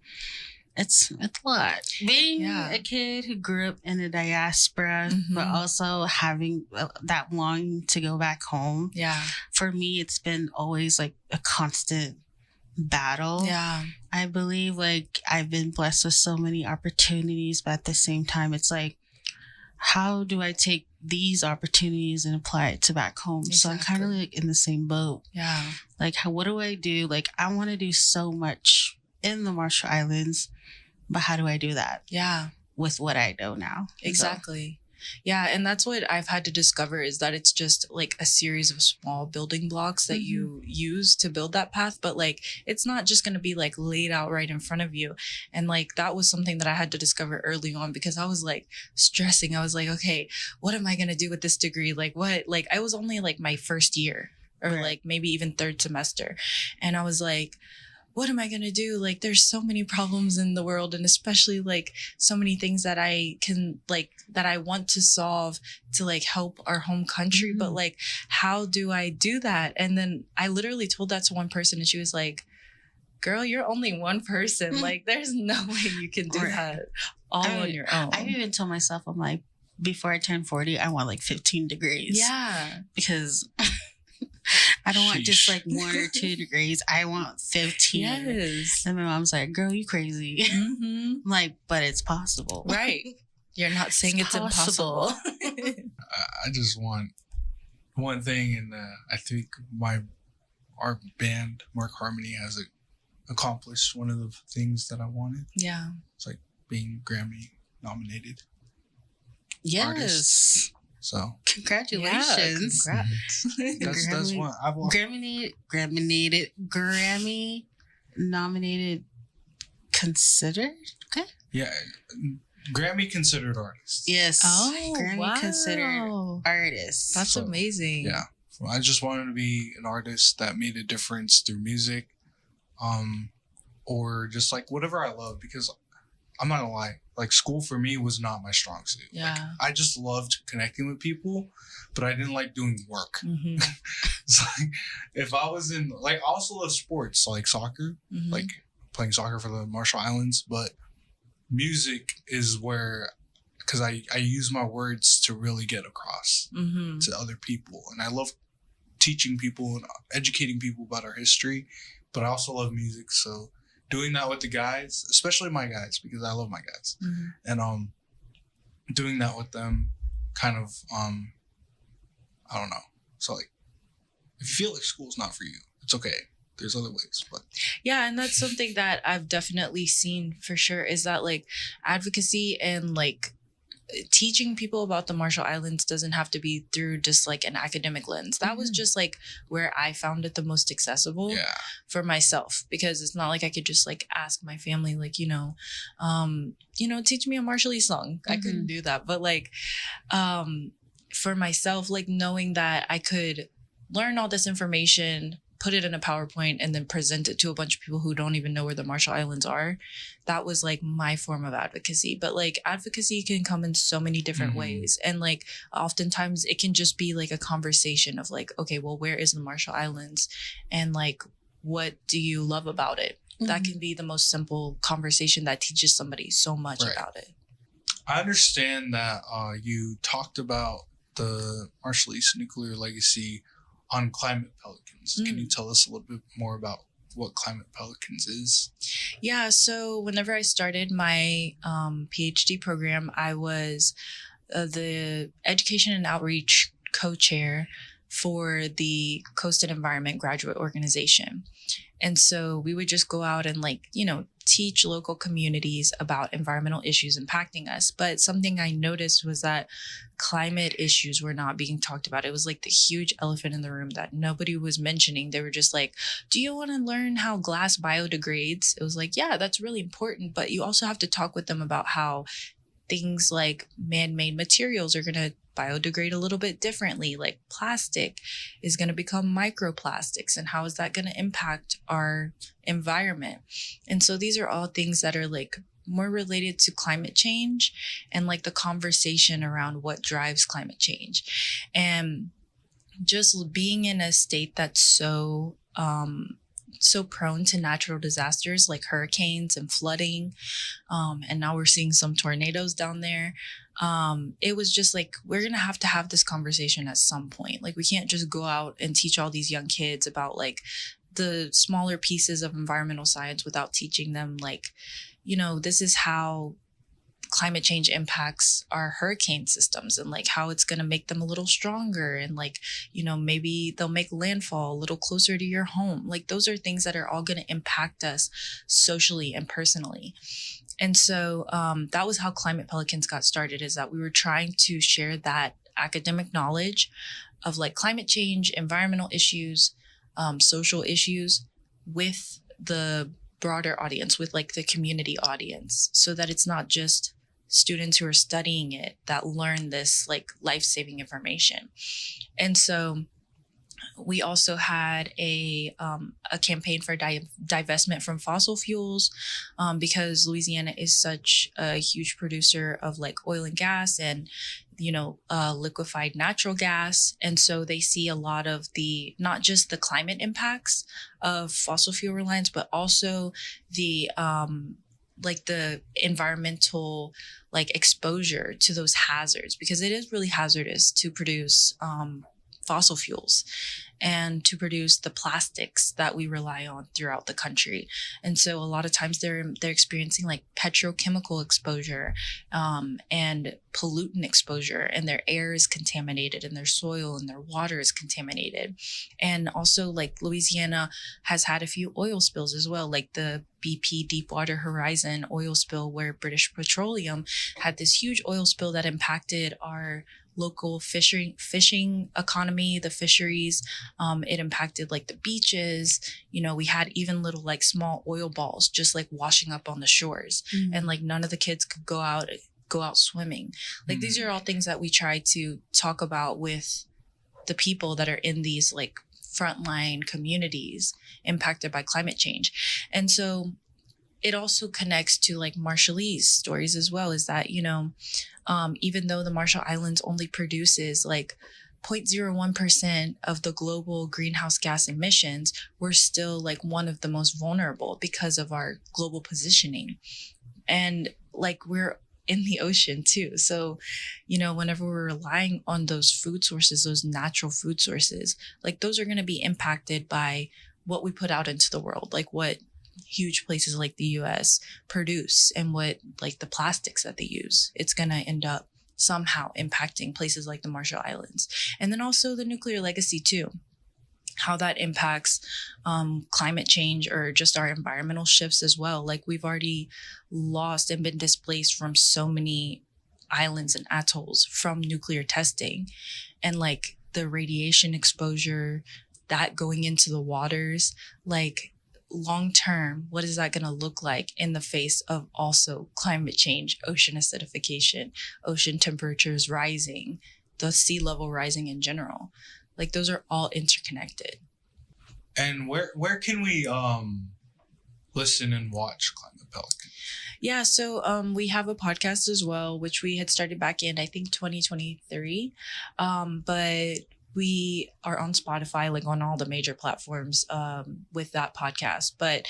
it's a lot. Being a kid who grew up in the diaspora, but also having that longing to go back home. Yeah. For me, it's been always like a constant battle. Yeah. I believe like I've been blessed with so many opportunities, but at the same time, it's like, how do I take these opportunities and apply it to back home? Exactly. So I'm kind of like in the same boat. Yeah. Like, what do I do? Like, I want to do so much in the Marshall Islands, but how do I do that? Yeah. With what I know now. Exactly. Yeah, and that's what I've had to discover is that it's just like a series of small building blocks that you use to build that path, but like it's not just going to be like laid out right in front of you. And like that was something that I had to discover early on because I was like stressing. I was like, okay, what am I going to do with this degree? Like what? Like I was only like my first year or Right. like maybe even third semester. And I was like, what am I going to do? Like, there's so many problems in the world, and especially like so many things that I can like that I want to solve to like help our home country. But like, how do I do that? And then I literally told that to one person, and she was like, girl, you're only one person. Like, there's no way you can do Right. that all I mean, on your own. I even told myself, I'm like, before I turn 40, I want like 15 degrees. Yeah. Because I don't want just Sheesh. like 1 or 2 degrees. I want 15. Yes. And my mom's like, girl, you crazy. Mm-hmm. I'm like, but it's possible. Right. You're not saying it's impossible. I just want one thing, and I think our band, Mark Harmony, has accomplished one of the things that I wanted. Yeah. It's like being Grammy nominated. Yes. Artists. So Congratulations. Yeah, congrats. that's one I've won. Grammy nominated, considered. Okay. Yeah, Grammy considered artists. Yes. Oh, Grammy wow. considered artist. That's So, amazing. Yeah, I just wanted to be an artist that made a difference through music, or just like whatever I love. Because I'm not gonna lie, like school for me was not my strong suit. Yeah. Like, I just loved connecting with people, but I didn't like doing work. Mm-hmm. It's like if I was in like I also love sports like soccer, Mm-hmm. like playing soccer for the Marshall Islands, but music is where because I use my words to really get across Mm-hmm. to other people, and I love teaching people and educating people about our history, but I also love music. So doing that with the guys, especially my guys, because I love my guys, Mm-hmm. and doing that with them kind of I don't know. So like if you feel like school's not for you, it's okay. There's other ways, but Yeah, and that's something that I've definitely seen for sure is that like advocacy and like teaching people about the Marshall Islands doesn't have to be through just like an academic lens. That was Mhm. just like where I found it the most accessible yeah, for myself because it's not like I could just like ask my family like, teach me a Marshallese song. I couldn't do that. But like for myself, like knowing that I could learn all this information, put it in a PowerPoint, and then present it to a bunch of people who don't even know where the Marshall Islands are. That was like my form of advocacy. But like advocacy can come in so many different Mhm. ways. And like oftentimes it can just be like a conversation of like, okay, well, where is the Marshall Islands? And like, what do you love about it? That can be the most simple conversation that teaches somebody so much Right. about it. I understand that you talked about the Marshallese nuclear legacy on Climate Pelicans. Can you tell us a little bit more about what Climate Pelicans is? Yeah, so whenever I started my PhD program, I was the education and outreach co-chair for the Coast and Environment Graduate Organization. And so we would just go out and teach local communities about environmental issues impacting us. But something I noticed was that climate issues were not being talked about. It was like the huge elephant in the room that nobody was mentioning. They were just like, do you want to learn how glass biodegrades? It was like, yeah, that's really important. But you also have to talk with them about how things like man-made materials are going to biodegrade a little bit differently. Like plastic is going to become microplastics, and how is that going to impact our environment? And so these are all things that are like more related to climate change and like the conversation around what drives climate change. And just being in a state that's so prone to natural disasters like hurricanes and flooding, and now we're seeing some tornadoes down there. It was just like, we're gonna have to have this conversation at some point. Like we can't just go out and teach all these young kids about like the smaller pieces of environmental science without teaching them like, this is how climate change impacts our hurricane systems and like how it's going to make them a little stronger and like, maybe they'll make landfall a little closer to your home. Like those are things that are all going to impact us socially and personally. And so that was how Climate Pelicans got started, is that we were trying to share that academic knowledge of like climate change, environmental issues, social issues with the broader audience, with like the community audience, so that it's not just students who are studying it that learn this like life-saving information. And so we also had a campaign for divestment from fossil fuels, because Louisiana is such a huge producer of like oil and gas and liquefied natural gas. And so they see a lot of not just the climate impacts of fossil fuel reliance, but also the the environmental like exposure to those hazards, because it is really hazardous to produce fossil fuels and to produce the plastics that we rely on throughout the country. And so a lot of times they're experiencing like petrochemical exposure and pollutant exposure, and their air is contaminated and their soil and their water is contaminated. And also like Louisiana has had a few oil spills as well, like the BP Deepwater Horizon oil spill, where British Petroleum had this huge oil spill that impacted our local fishing economy, the fisheries. It impacted like the beaches. We had even little like small oil balls just like washing up on the shores, and like none of the kids could go out swimming. Like these are all things that we try to talk about with the people that are in these like frontline communities impacted by climate change. And so it also connects to like Marshallese stories as well, is that, even though the Marshall Islands only produces like 0.01% of the global greenhouse gas emissions, we're still like one of the most vulnerable because of our global positioning. And like we're in the ocean too. So, whenever we're relying on those food sources, those natural food sources, like those are going to be impacted by what we put out into the world, like what huge places like the US produce and what like the plastics that they use. It's going to end up somehow impacting places like the Marshall Islands. And then also the nuclear legacy too, how that impacts climate change or just our environmental shifts as well. Like we've already lost and been displaced from so many islands and atolls from nuclear testing, and like the radiation exposure that going into the waters, like long term, what is that going to look like in the face of also climate change, ocean acidification, ocean temperatures rising, the sea level rising in general? Like those are all interconnected. And where can we listen and watch Climate Pelican? Yeah, so we have a podcast as well, which we had started back in, I think, 2023. But we are on Spotify, like on all the major platforms with that podcast. But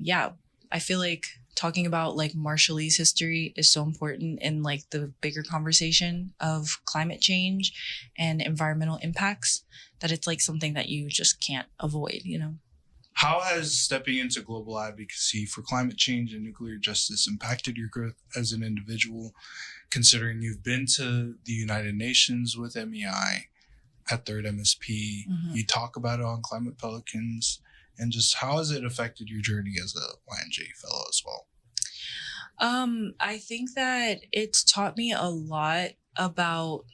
yeah, I feel like talking about like Marshallese history is so important in like the bigger conversation of climate change and environmental impacts, that it's like something that you just can't avoid, How has stepping into global advocacy for climate change and nuclear justice impacted your growth as an individual, considering you've been to the United Nations with MEI at Third MSP? You talk about it on Climate Pelicans, and just how has it affected your journey as a LandJ fellow as well? I think that it's taught me a lot about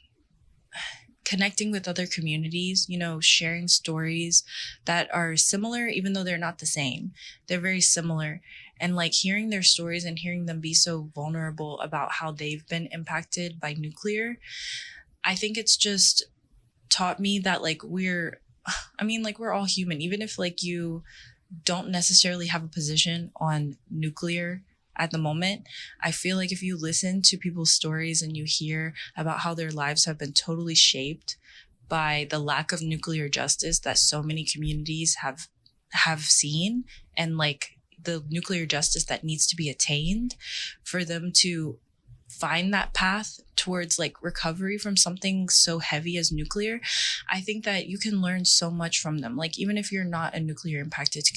connecting with other communities, sharing stories that are similar, even though they're not the same. They're very similar. And like hearing their stories and hearing them be so vulnerable about how they've been impacted by nuclear, I think it's just taught me that we're all human. Even if like you don't necessarily have a position on nuclear at the moment, I feel like if you listen to people's stories and you hear about how their lives have been totally shaped by the lack of nuclear justice that so many communities have seen, and like the nuclear justice that needs to be attained for them to find that path towards like recovery from something so heavy as nuclear, I think that you can learn so much from them. Like even if you're not a nuclear impacted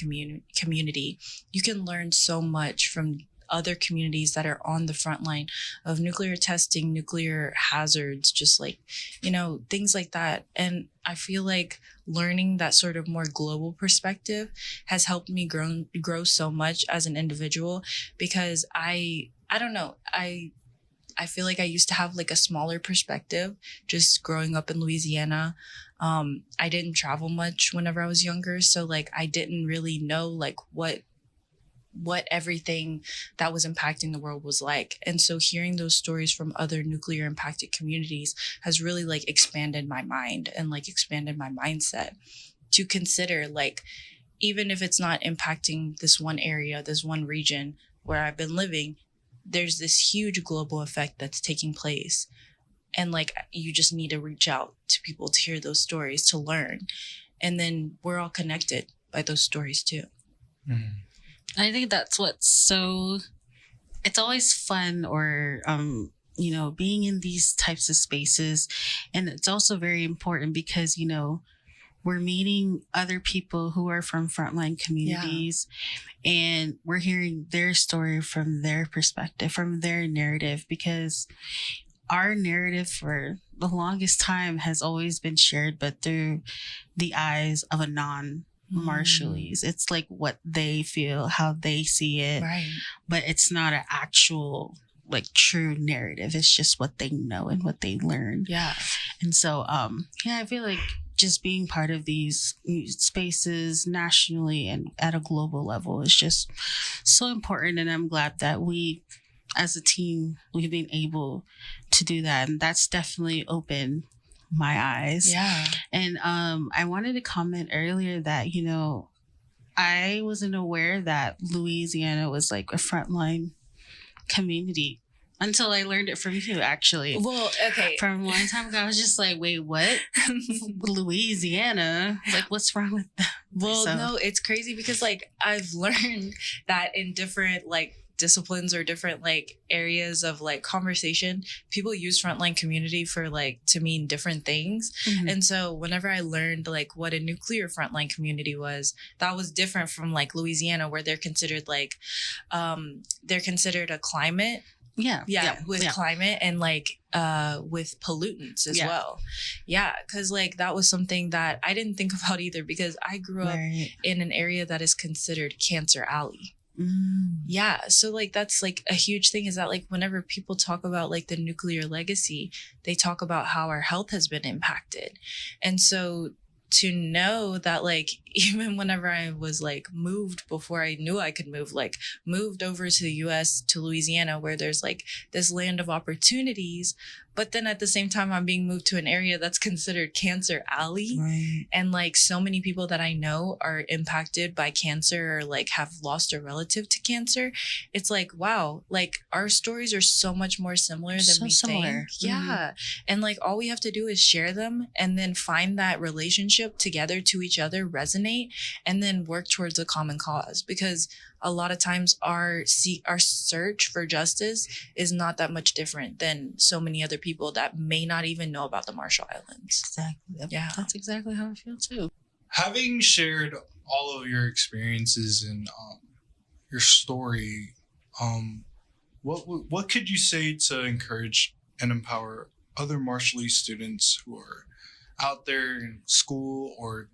community, you can learn so much from other communities that are on the front line of nuclear testing, nuclear hazards, just like, things like that. And I feel like learning that sort of more global perspective has helped me grow so much as an individual, because I don't know, I feel like I used to have like a smaller perspective just growing up in Louisiana. I didn't travel much whenever I was younger, so like I didn't really know like what everything that was impacting the world was like. And so hearing those stories from other nuclear impacted communities has really like expanded my mind and like expanded my mindset to consider, like, even if it's not impacting this one area, this one region where I've been living, there's this huge global effect that's taking place. And like, you just need to reach out to people to hear those stories, to learn. And then we're all connected by those stories too. Mm. I think that's it's always fun, or being in these types of spaces. And it's also very important because we're meeting other people who are from frontline communities, and we're hearing their story from their perspective, from their narrative, because our narrative for the longest time has always been shared, but through the eyes of a Marshallese. It's like what they feel, how they see it, Right. but it's not an actual like true narrative. It's just what they know and what they learned. Yeah. And so, I feel like just being part of these spaces nationally and at a global level is just so important. And I'm glad that we, as a team, we've been able to do that. And that's definitely opened my eyes. Yeah. And I wanted to comment earlier that, I wasn't aware that Louisiana was like a frontline community until I learned it from you, actually. Well, okay. From a long time ago, I was just like, wait, what? Louisiana? Like, what's wrong with that? Well, no, it's crazy because like I've learned that in different like disciplines or different like areas of like conversation, people use frontline community for like to mean different things. Mhm. And so whenever I learned like what a nuclear frontline community was, that was different from like Louisiana, where they're considered like they're considered a climate. With climate and like with pollutants as well. Yeah, because like that was something that I didn't think about either, because I grew up in an area that is considered Cancer Alley. Yeah, so like that's like a huge thing, is that like whenever people talk about like the nuclear legacy, they talk about how our health has been impacted. And so to know that like even whenever I was like moved, before I knew I could move, like moved over to the US, to Louisiana, where there's like this land of opportunities, but then at the same time I'm being moved to an area that's considered Cancer Alley. Right. And like so many people that I know are impacted by cancer, or like have lost a relative to cancer. It's like, wow, like our stories are so much more similar than we think. Yeah. And like all we have to do is share them, and then find that relationship together to each other, resonate, and then work towards a common cause. Because a lot of times our search for justice is not that much different than so many other people that may not even know about the Marshall Islands. Exactly. Yeah. That's exactly how I feel too. Having shared all of your experiences and your story, what could you say to encourage and empower other Marshallese students who are out there in school or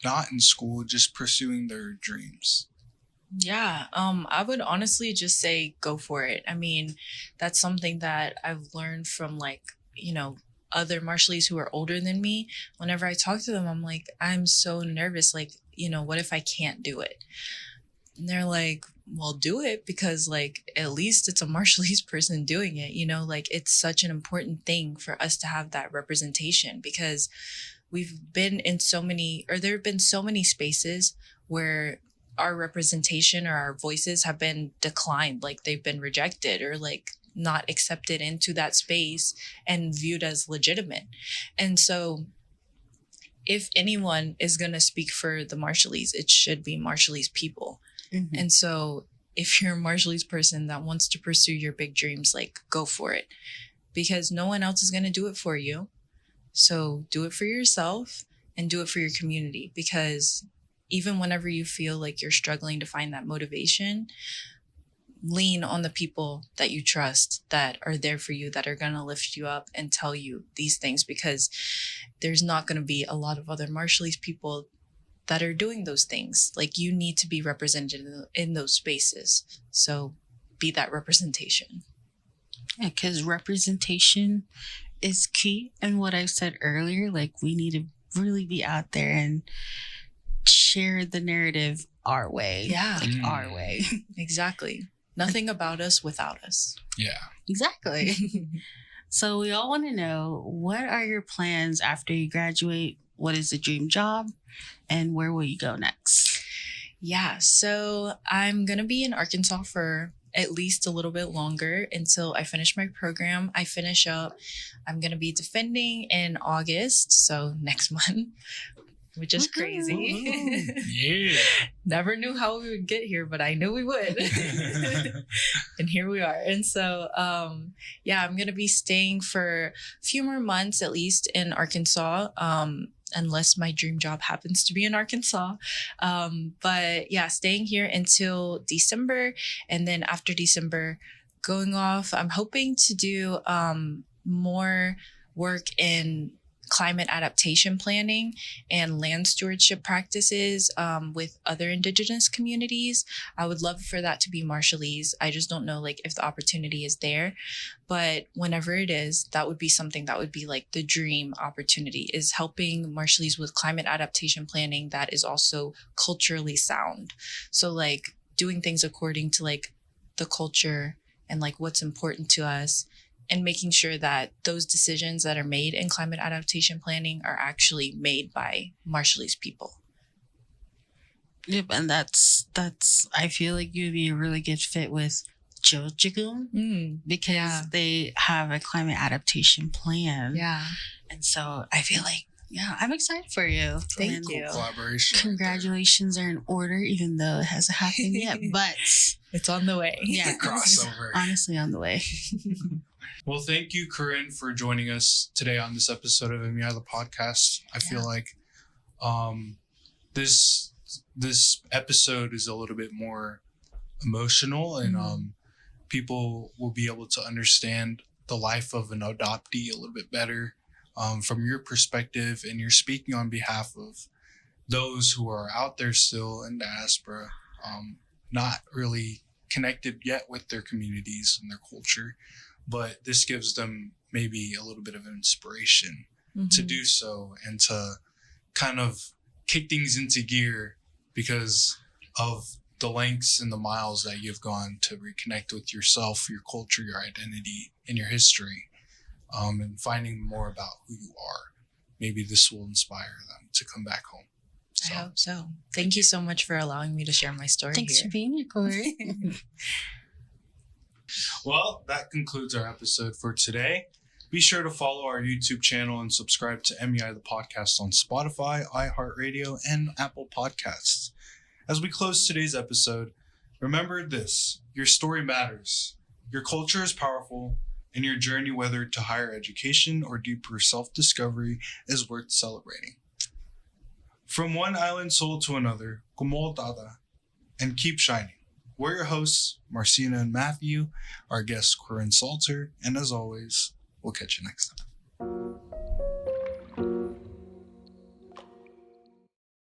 not in school, just pursuing their dreams? Yeah, I would honestly just say go for it. I mean, that's something that I've learned from like, other Marshallese who are older than me. Whenever I talk to them, I'm like, I'm so nervous. Like, what if I can't do it? And they're like, well, do it, because like at least it's a Marshallese person doing it. Like it's such an important thing for us to have that representation, because we've been in there have been so many spaces where our representation or our voices have been declined, like they've been rejected or like not accepted into that space and viewed as legitimate. And so if anyone is going to speak for the Marshallese, it should be Marshallese people. Mm-hmm. And so if you're a Marshallese person that wants to pursue your big dreams, like go for it, because no one else is going to do it for you. So do it for yourself and do it for your community, because even whenever you feel like you're struggling to find that motivation, lean on the people that you trust, that are there for you, that are going to lift you up and tell you these things, because there's not going to be a lot of other Marshallese people that are doing those things. Like, you need to be represented in those spaces. So be that representation. Yeah, because representation is key. And what I said earlier, like, we need to really be out there and share the narrative our way. Yeah. Like, our way. Exactly. Nothing about us without us. Yeah. Exactly. So we all want to know, what are your plans after you graduate? What is the dream job? And where will you go next? Yeah, so I'm going to be in Arkansas for at least a little bit longer until I finish my program. I finish up. I'm going to be defending in August, so next month, which is crazy. Yeah. Never knew how we would get here, but I knew we would. And here we are. And so, yeah, I'm going to be staying for a few more months at least in Arkansas. Unless my dream job happens to be in Arkansas. But yeah, staying here until December. And then after December, going off, I'm hoping to do more work in climate adaptation planning and land stewardship practices with other indigenous communities. I would love for that to be Marshallese. I just don't know like if the opportunity is there, but whenever it is, that would be something that would be like the dream opportunity, is helping Marshallese with climate adaptation planning that is also culturally sound. So like doing things according to like the culture and like what's important to us, and making sure that those decisions that are made in climate adaptation planning are actually made by Marshallese people. Yep, and that's I feel like you'd be a really good fit with Jojigoon because they have a climate adaptation plan. Yeah. And so I feel like, yeah, I'm excited for you. Thank you. Collaboration. Congratulations are in order, even though it hasn't happened yet, but It's on the way. yeah, Crossover. honestly on the way. Well, thank you, Corinne, for joining us today on this episode of MEI the podcast. I feel like this episode is a little bit more emotional, and people will be able to understand the life of an adoptee a little bit better from your perspective, and you're speaking on behalf of those who are out there still in diaspora, not really connected yet with their communities and their culture. But this gives them maybe a little bit of inspiration to do so, and to kind of kick things into gear because of the lengths and the miles that you've gone to reconnect with yourself, your culture, your identity, and your history, and finding more about who you are. Maybe this will inspire them to come back home. I hope so. Thank you so much for allowing me to share my story. Thanks here. for being here, Corey. Well, that concludes our episode for today. Be sure to follow our YouTube channel and subscribe to MEI the podcast on Spotify, iHeartRadio, and Apple Podcasts. As we close today's episode, remember this: your story matters. Your culture is powerful, and your journey, whether to higher education or deeper self-discovery, is worth celebrating. From one island soul to another, kumoltada, and keep shining. We're your hosts, Marcina and Matthew, our guest, Corinne Salter, and as always, we'll catch you next time.